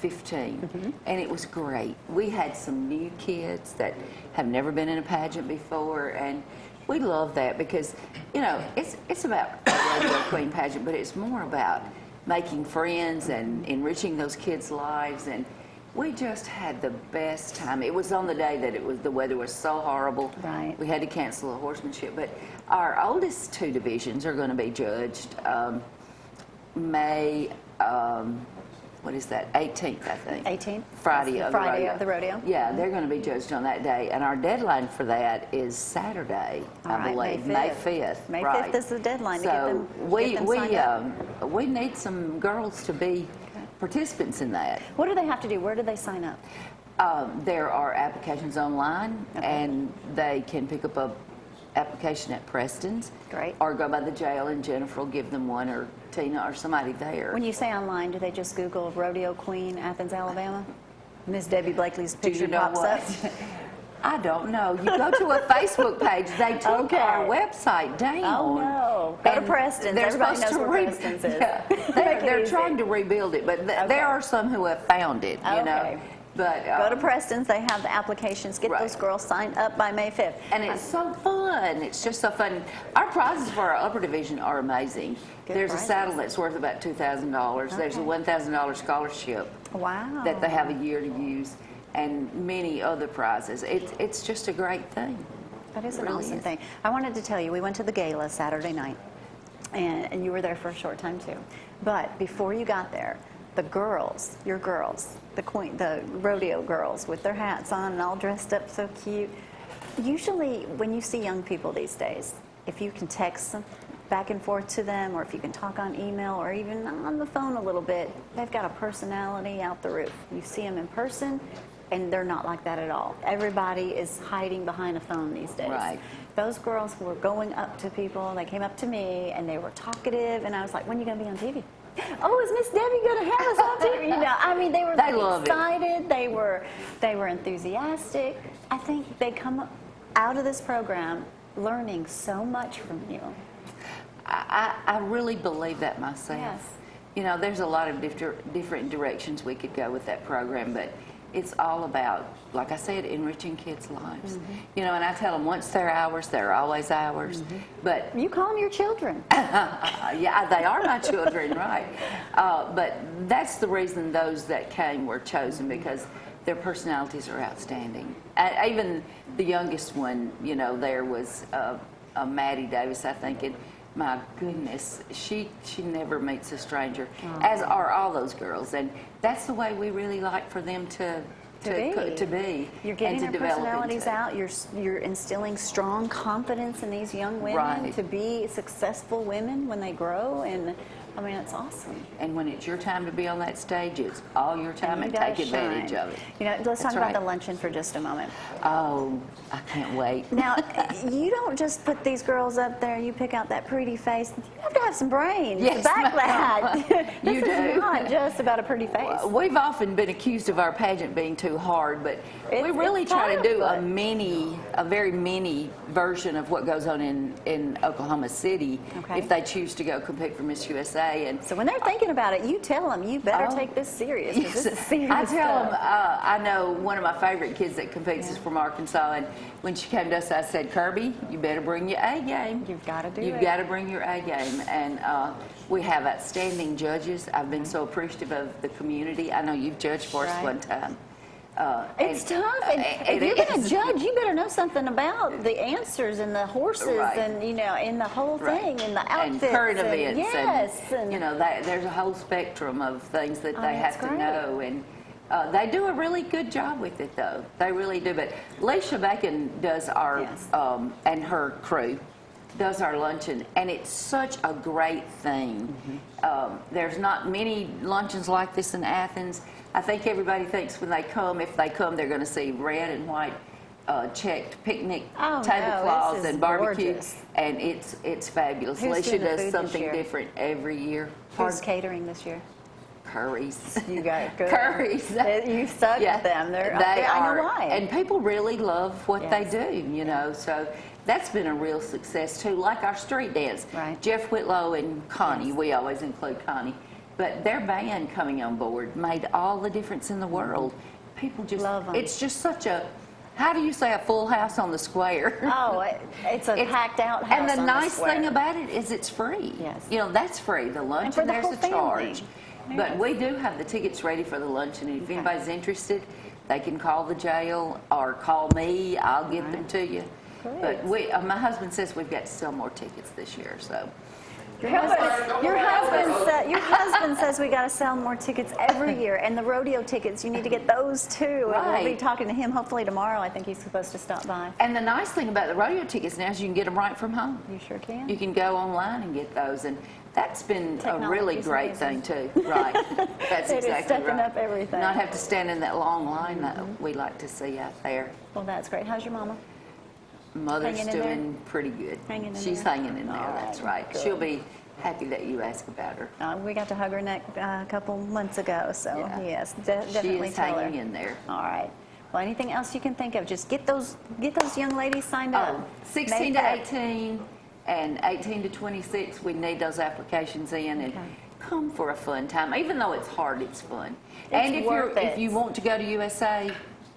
S7: 15, and it was great. We had some new kids that have never been in a pageant before, and we love that because, you know, it's about a rodeo queen pageant, but it's more about making friends and enriching those kids' lives, and we just had the best time. It was on the day that the weather was so horrible.
S2: Right.
S7: We had to cancel the horsemanship, but our oldest 2 divisions are going to be judged May. What is that? 18th, I think.
S2: 18th?
S7: Friday
S2: That's
S7: of
S2: the
S7: the
S2: Friday
S7: rodeo.
S2: of the rodeo.
S7: Yeah, they're going to be judged on that day, and our deadline for that is Saturday,
S2: All
S7: I
S2: right,
S7: believe,
S2: May 5th.
S7: May 5th.
S2: May
S7: right.
S2: 5th is the deadline to
S7: So
S2: get them signed up.
S7: we need some girls to be participants in that.
S2: What do they have to do? Where do they sign up?
S7: There are applications online, and they can pick up a application at Preston's.
S2: Great.
S7: Or go by the jail, and Jennifer will give them one, or Tina, or somebody there.
S2: When you say online, do they just Google Rodeo Queen, Athens, Alabama? Miss Debbie Blakely's
S7: Do
S2: picture
S7: you know
S2: pops
S7: what?
S2: up.
S7: I don't know. You go to a Facebook page. They took
S2: Okay.
S7: our website down.
S2: Oh, no. Go to
S7: And
S2: Preston's.
S7: they're
S2: Everybody
S7: supposed
S2: knows
S7: to
S2: where Preston's is.
S7: Yeah.
S2: Make it
S7: They're
S2: easy.
S7: trying to rebuild it, but
S2: Okay.
S7: there are some who have found it, you
S2: Okay.
S7: know. But
S2: Go to Preston's. They have the applications. Get
S7: Right.
S2: those girls signed up by May 5th.
S7: and it's so fun. It's just so fun. Our prizes for our upper division are amazing.
S2: Good
S7: There's
S2: prizes.
S7: a saddle that's worth about $2,000. There's a
S2: Okay.
S7: $1,000 scholarship
S2: Wow.
S7: that they have a year to use, and many other prizes. It's just a great thing.
S2: That is an
S7: It really
S2: awesome
S7: is.
S2: thing. I wanted to tell you, we went to the gala Saturday night, and you were there for a short time too. But before you got there, the girls, your girls, the rodeo girls with their hats on and all dressed up so cute. Usually when you see young people these days, if you can text them back and forth to them, or if you can talk on email or even on the phone a little bit, they've got a personality out the roof. You see them in person, and they're not like that at all. Everybody is hiding behind a phone these days.
S7: Right.
S2: Those girls were going up to people. They came up to me, and they were talkative, and I was like, when are you going to be on TV? Oh, is Miss Debbie going to have us on TV? You know, I mean, they were
S7: They love it.
S2: excited. They were enthusiastic. I think they come out of this program learning so much from you.
S7: I really believe that myself.
S2: Yes.
S7: You know, there's a lot of different directions we could go with that program, but it's all about, like I said, enriching kids' lives. You know, and I tell them once they're ours, they're always ours. But
S2: You call them your children.
S7: yeah, they are my children, right? But that's the reason those that came were chosen, because their personalities are outstanding. Even the youngest one, you know, there was Maddie Davis, I think, and my goodness, she never meets a stranger, as are all those girls. And that's the way we really like for them to be.
S2: You're getting
S7: and to
S2: their
S7: develop
S2: personalities
S7: into.
S2: out. You're instilling strong confidence in these young women
S7: Right.
S2: to be successful women when they grow. And I mean, it's awesome.
S7: And when it's your time to be on that stage, it's all your time, and
S2: you
S7: take
S2: guys
S7: advantage
S2: shine.
S7: of it.
S2: You know, let's
S7: That's
S2: talk about
S7: right.
S2: the luncheon for just a moment.
S7: Oh, I can't wait.
S2: Now, you don't just put these girls up there, you pick out that pretty face. You have to have some brains
S7: Yes,
S2: to back
S7: ma'am.
S2: that. This
S7: You
S2: is
S7: do.
S2: not just about a pretty face.
S7: We've often been accused of our pageant being too hard, but we
S2: It's-
S7: really
S2: it's
S7: try to do
S2: fun.
S7: a very mini version of what goes on in Oklahoma City
S2: Okay.
S7: if they choose to go compete for Miss USA. And
S2: So when they're thinking about it, you tell them, you better
S7: Oh.
S2: take this serious, 'cause this is serious
S7: I tell them,
S2: stuff.
S7: I know one of my favorite kids that competes is from Arkansas, and when she came to us, I said, Kirby, you better bring your A game.
S2: You've gotta do
S7: You've
S2: it.
S7: got to bring your A game. And we have outstanding judges. I've been so appreciative of the community. I know you've judged for us
S2: Right.
S7: one time.
S2: It's tough. And if
S7: it
S2: you're going to
S7: is.
S2: judge, you better know something about the answers and the horses
S7: Right.
S2: and, you know, and the whole thing and the outfits.
S7: And current events.
S2: Yes.
S7: And, you know, there's a whole spectrum of things that they
S2: that's
S7: have to
S2: great.
S7: know. And they do a really good job with it, though. They really do. But Leisha Bacon does our,
S2: Yes.
S7: and her crew does our luncheon, and it's such a great thing. There's not many luncheons like this in Athens. I think everybody thinks when they come, if they come, they're going to see red and white checked picnic
S2: Oh, no,
S7: tablecloths
S2: this is
S7: and barbecue,
S2: gorgeous.
S7: and it's fabulous.
S2: Who's
S7: Leisha
S2: doing the
S7: does
S2: food this
S7: something
S2: year?
S7: different every year.
S2: Who's catering this year?
S7: Curries.
S2: You got it good.
S7: Curries.
S2: You stuck with them.
S7: They
S2: I
S7: are,
S2: know why.
S7: and people really love what
S2: Yes.
S7: they do, you know. So that's been a real success too. Like our street dance,
S2: Right.
S7: Jeff Whitlow and Connie. We always include Connie, but their band coming on board made all the difference in the world. People just
S2: Love 'em.
S7: It's just such a. How do you say a full house on the square?
S2: Oh, it's a packed out house.
S7: And the
S2: on
S7: nice
S2: square.
S7: thing about it is it's free.
S2: Yes.
S7: You know, that's free. The lunch
S2: for
S7: and
S2: the
S7: there's
S2: whole
S7: a
S2: family.
S7: charge. But we do have the tickets ready for the luncheon, and if anybody's interested, they can call the jail or call me. I'll get them to you.
S2: Great.
S7: But my husband says we've got to sell more tickets this year, so.
S2: Your husband says we got to sell more tickets every year, and the rodeo tickets, you need to get those too. And we'll be
S7: Right.
S2: talking to him hopefully tomorrow. I think he's supposed to stop by.
S7: And the nice thing about the rodeo tickets now is you can get them right from home.
S2: You sure can.
S7: You can go online and get those, and that's been a really
S2: Technology's
S7: great
S2: amazing.
S7: thing too. Right, that's
S2: It is
S7: exactly
S2: stepping
S7: right.
S2: up everything.
S7: Not have to stand in that long line that we like to see out there.
S2: Well, that's great. How's your mama?
S7: Mother's
S2: Hanging in there?
S7: doing pretty good.
S2: Hanging in
S7: She's
S2: there?
S7: hanging in there,
S2: All
S7: that's
S2: right,
S7: right.
S2: good.
S7: She'll be happy that you asked about her.
S2: We got to hug her neck a couple months ago, so
S7: Yeah.
S2: yes,
S7: She
S2: definitely
S7: is
S2: tell her.
S7: hanging in there.
S2: All right. Well, anything else you can think of? Just get those young ladies signed up.
S7: Oh, 16
S2: Make
S7: to
S2: up.
S7: 18 and 18 to 26, we need those applications in, and
S2: Okay.
S7: come for a fun time. Even though it's hard, it's fun.
S2: It's
S7: And if
S2: worth it.
S7: if you want to go to USA,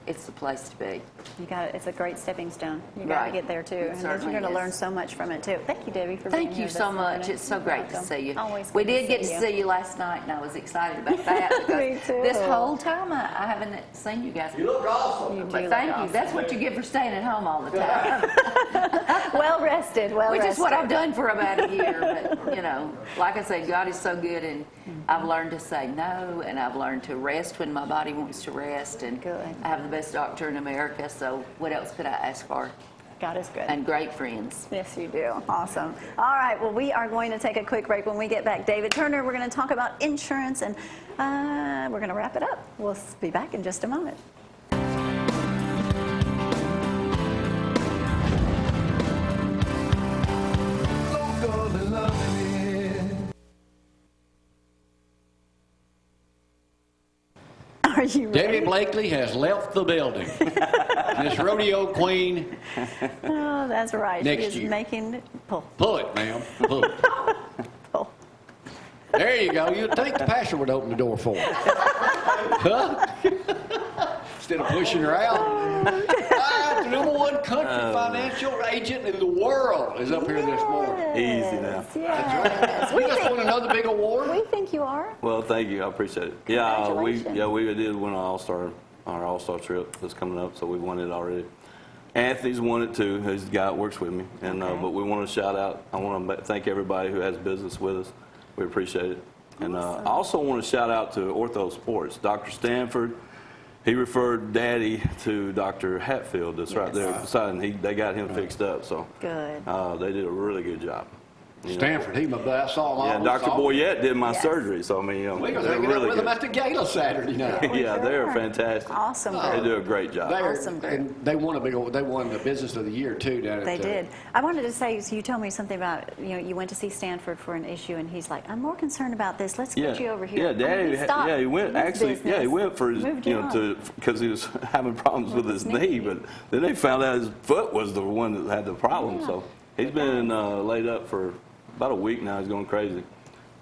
S7: it's the place to be.
S2: You got it. It's a great stepping stone. You got to
S7: Right.
S2: get there too,
S7: It
S2: and then
S7: certainly
S2: you're going to
S7: is.
S2: learn so much from it too. Thank you, Debbie, for being
S7: Thank
S2: here
S7: you
S2: this
S7: so
S2: morning.
S7: much. It's so great to
S2: Welcome.
S7: see you.
S2: Always
S7: We
S2: good to
S7: did get to
S2: you.
S7: see you last night, and I was excited about that. because
S2: Me too.
S7: This whole time, I haven't seen you guys.
S6: You look awesome.
S2: You do
S7: But
S2: look
S7: thank you.
S2: awesome.
S7: That's what you get for staying at home all the time.
S2: Well rested. Well
S7: Which
S2: rested.
S7: is what I've done for about a year. But, you know, like I said, God is so good, and I've learned to say no, and I've learned to rest when my body wants to rest. And
S2: Good.
S7: I have the best doctor in America, so what else could I ask for?
S2: God is good.
S7: And great friends.
S2: Yes, you do. Awesome. All right. Well, we are going to take a quick break. When we get back, David Turner, we're going to talk about insurance, and we're going to wrap it up. We'll be back in just a moment. Are you ready?
S6: Debbie Blakely has left the building. This rodeo queen,
S2: Oh, that's right.
S6: Next
S2: she is
S6: year.
S2: making pull.
S6: pull it, ma'am. Pull it.
S2: Pull.
S6: There you go. You'd think the pastor would open the door for her. Huh? Instead of pushing her out. The number one country financial agent in the world is up here this morning.
S4: Easy now.
S2: Yes.
S6: We just won another big award.
S2: We think you are.
S4: Well, thank you. I appreciate it. Yeah, we
S2: Congratulations.
S4: we did win our All-Star trip that's coming up, so we won it already. Anthony's won it too. He's the guy that works with me. And
S2: Okay.
S4: but we want to shout out. I want to thank everybody who has business with us. We appreciate it. And I also want to shout out to Ortho Sports. Dr. Stanford, he referred Daddy to Dr. Hatfield. That's right there beside him. They got him fixed up. So
S2: Good.
S4: they did a really good job. You know.
S6: Stanford, he my buddy. I saw him.
S4: Yeah,
S6: all
S4: Dr. Boyette did my surgery. So I mean,
S6: We was
S4: they're
S6: hanging out
S4: really
S6: with him
S4: good.
S6: at the gala Saturday night.
S4: Yeah, they're fantastic.
S2: Awesome
S4: They
S2: group.
S4: do a great job.
S2: Awesome group.
S6: And they won they won the business of the year too down at
S2: They did. I wanted to say, so you told me something about, you went to see Stanford for an issue, and he's like, I'm more concerned about this. Let's get you over here.
S4: Yeah, Daddy.
S2: Stop
S4: He went
S2: his
S4: actually.
S2: business.
S4: Yeah, he went for his,
S2: Moved you on.
S4: because he was having problems with his knee, but then they found out his foot was the one that had the problem.
S2: Yeah.
S4: So he's been laid up for about a week now. He's going crazy.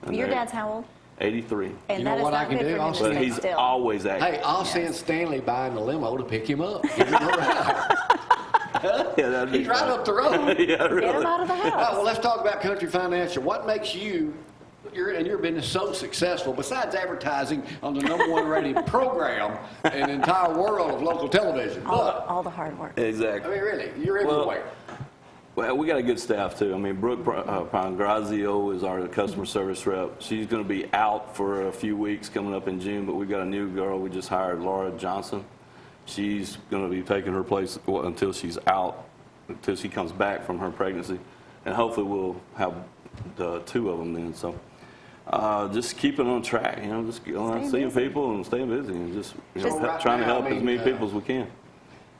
S4: And
S2: Your
S4: they're
S2: dad's how old?
S4: 83.
S2: And
S6: You know
S2: that is
S6: what I
S2: not
S6: can
S2: good
S6: do?
S2: for him
S6: I'll
S2: to
S6: say
S4: But
S2: stay
S4: he's
S2: still.
S4: always active.
S6: Hey, I'll send Stanley by in the limo to pick him up. Give him a ride.
S4: Yeah, that'd be
S6: He's right
S4: fun.
S6: up the road.
S4: Yeah,
S2: Get him
S4: really.
S2: out of the
S6: All right,
S2: house.
S6: well, let's talk about Country Financial. What makes you and your business so successful, besides advertising on the #1 rated program in the entire world of local television? But,
S2: All the hard work.
S6: I
S4: Exactly.
S6: mean, really, you're
S4: Well,
S6: everywhere.
S4: Well, we got a good staff too. I mean, Brooke Pangrazio is our customer service rep. She's going to be out for a few weeks coming up in June, but we got a new girl we just hired, Laura Johnson. She's going to be taking her place until she's out, until she comes back from her pregnancy, and hopefully we'll have the 2 of them then. So just keeping on track, just seeing people and staying busy and just,
S2: Just
S6: right
S4: trying to
S6: now,
S4: help
S6: I
S4: as
S6: mean,
S4: many people as we can.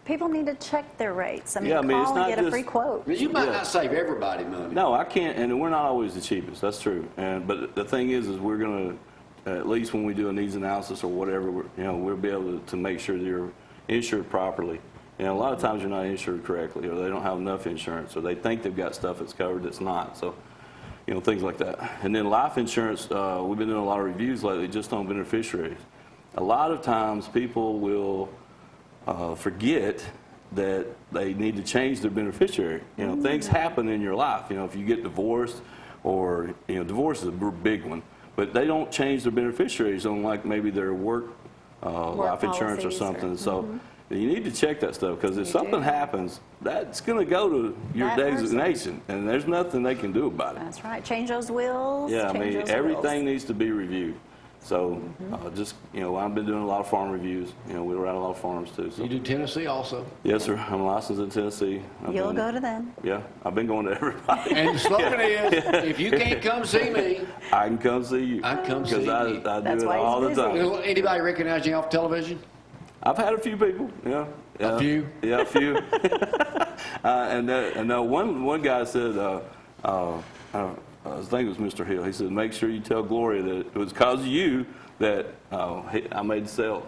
S2: People need to check their rates. I mean,
S4: Yeah, I mean, it's
S2: call and
S4: not
S2: get a
S4: just-
S2: free quote.
S6: I mean, you might
S4: Yeah.
S6: not save everybody money.
S4: No, I can't, and we're not always the cheapest. That's true. But the thing is we're going to, at least when we do a needs analysis or whatever, we'll be able to make sure that you're insured properly. And a lot of times you're not insured correctly, or they don't have enough insurance, or they think they've got stuff that's covered that's not. So, things like that. And then life insurance, we've been doing a lot of reviews lately just on beneficiaries. A lot of times people will forget that they need to change their beneficiary. Things happen in your life. If you get divorced, or divorce is a big one, but they don't change their beneficiaries on like maybe their work life insurance or
S2: policies
S4: something. So you need to check that stuff, because if something happens, that's going to go to your
S2: That person.
S4: designation, and there's nothing they can do about it.
S2: That's right. Change those wills.
S4: Yeah, I
S2: change
S4: mean,
S2: those
S4: everything
S2: wills.
S4: needs to be reviewed. So I've been doing a lot of farm reviews. We run a lot of farms too. So.
S6: You do Tennessee also.
S4: Yes, sir. I'm licensed in Tennessee.
S2: You'll go to them.
S4: Yeah, I've been going to everybody.
S6: And the slogan is, if you can't come see me,
S4: I can come see you.
S6: I can come see
S4: Because I
S6: you.
S4: do
S2: That's
S4: it
S2: why he's
S4: all the
S2: busy.
S4: time.
S6: Anybody recognize you off television?
S4: I've had a few people. Yeah.
S6: A few?
S4: Yeah, a few. and one guy said, I think it was Mr. Hill. He said, make sure you tell Gloria that it was because of you that I made the sale.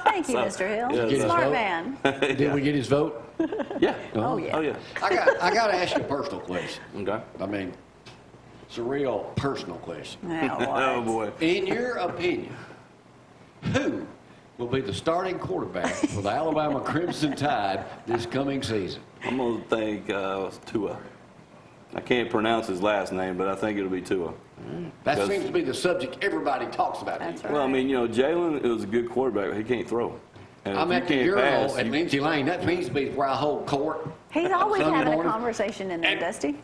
S2: Thank you,
S4: So,
S2: Mr. Hill.
S4: yeah, so-
S2: Smart man.
S6: Did we get his vote?
S4: Yeah.
S2: Oh, yeah.
S4: Oh, yeah.
S6: I got to ask you a personal question.
S4: Okay.
S6: I mean, it's a real personal question.
S2: Now
S4: Oh,
S2: what?
S4: boy.
S6: In your opinion, who will be the starting quarterback for the Alabama Crimson Tide this coming season?
S4: I'm going to think Tua. I can't pronounce his last name, but I think it'll be Tua.
S6: That
S4: Because-
S6: seems to be the subject everybody talks about.
S2: That's
S4: Well, I mean, Jalen is a good quarterback, but he can't throw. And
S6: I'm
S4: if
S6: at the
S4: you can't
S6: urinal
S4: pass,
S6: at
S4: you-
S6: Lindsay Lane. That means to be where I hold court.
S2: He's always
S6: Sunday
S2: having a
S6: morning.
S2: conversation in there,
S6: And-
S2: Dusty.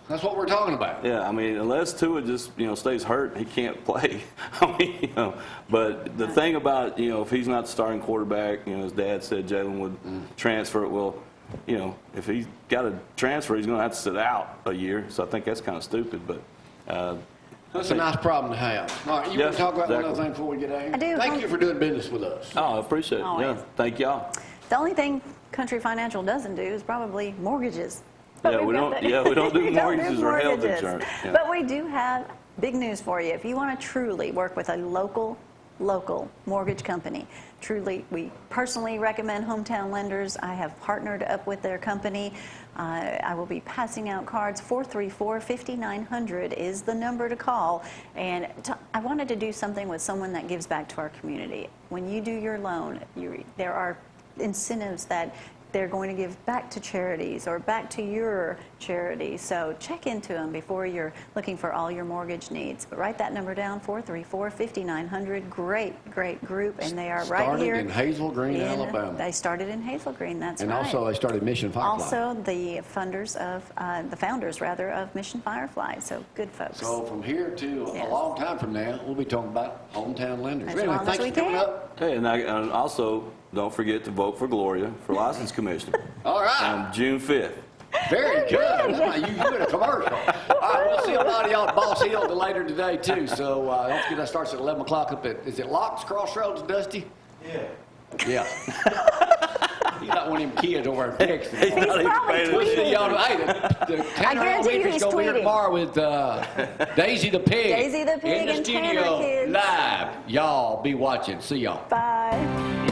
S6: That's what we're talking about.
S4: Yeah, I mean, unless Tua just, stays hurt, he can't play. I mean, but the thing about, if he's not the starting quarterback, his dad said Jalen would transfer it. Well, if he's got to transfer, he's going to have to sit out a year. So I think that's kind of stupid, but.
S6: That's a nice problem to have. All right, you want
S4: Yes,
S6: to talk about one
S4: exactly.
S6: other thing before we get out of here?
S2: I do.
S6: Thank you for doing business with us.
S4: Oh, I appreciate it.
S2: Always.
S4: Yeah, thank y'all.
S2: The only thing Country Financial doesn't do is probably mortgages.
S4: Yeah,
S2: we've
S4: we
S2: got
S4: don't-
S2: the-
S4: yeah, we don't do
S2: we
S4: mortgages or health
S2: mortgages.
S4: insurance. Yeah.
S2: But we do have big news for you. If you want to truly work with a local mortgage company, truly, we personally recommend Hometown Lenders. I have partnered up with their company. I will be passing out cards. 434-5900 is the number to call. And I wanted to do something with someone that gives back to our community. When you do your loan, there are incentives that they're going to give back to charities or back to your charity. So check into them before you're looking for all your mortgage needs. But write that number down, 434-5900. Great group, and they are right here.
S6: Started in Hazel Green, Alabama.
S2: They started in Hazel Green, that's
S6: And
S2: right.
S6: also they started Mission Firefly.
S2: Also the founders of Mission Firefly. So good folks.
S6: So from here to
S2: Yes.
S6: a long time from now, we'll be talking about hometown lenders.
S2: As
S6: Anyway,
S2: long as
S6: thanks
S2: we
S6: for coming
S2: can.
S6: up.
S4: Hey, and also, don't forget to vote for Gloria for license commissioner
S6: All right.
S4: on June 5th.
S6: Very good. That's why you doing a commercial. All right, we'll see a lot of y'all at Boss Hill later today, too. So don't forget that starts at 11 o'clock up at, is it Locks Crossroads, Dusty? Yeah. He's not one of them kids over at Texas.
S2: He's probably tweeting.
S6: Y'all, hey, the Tanner
S2: guarantee you
S6: Elementary's
S2: he's
S6: going to be here
S2: tweeting.
S6: tomorrow with Daisy the Pig.
S2: Daisy the Pig
S6: in the
S2: and Tanner
S6: studio
S2: kids.
S6: live. Y'all be watching. See y'all.
S2: Bye.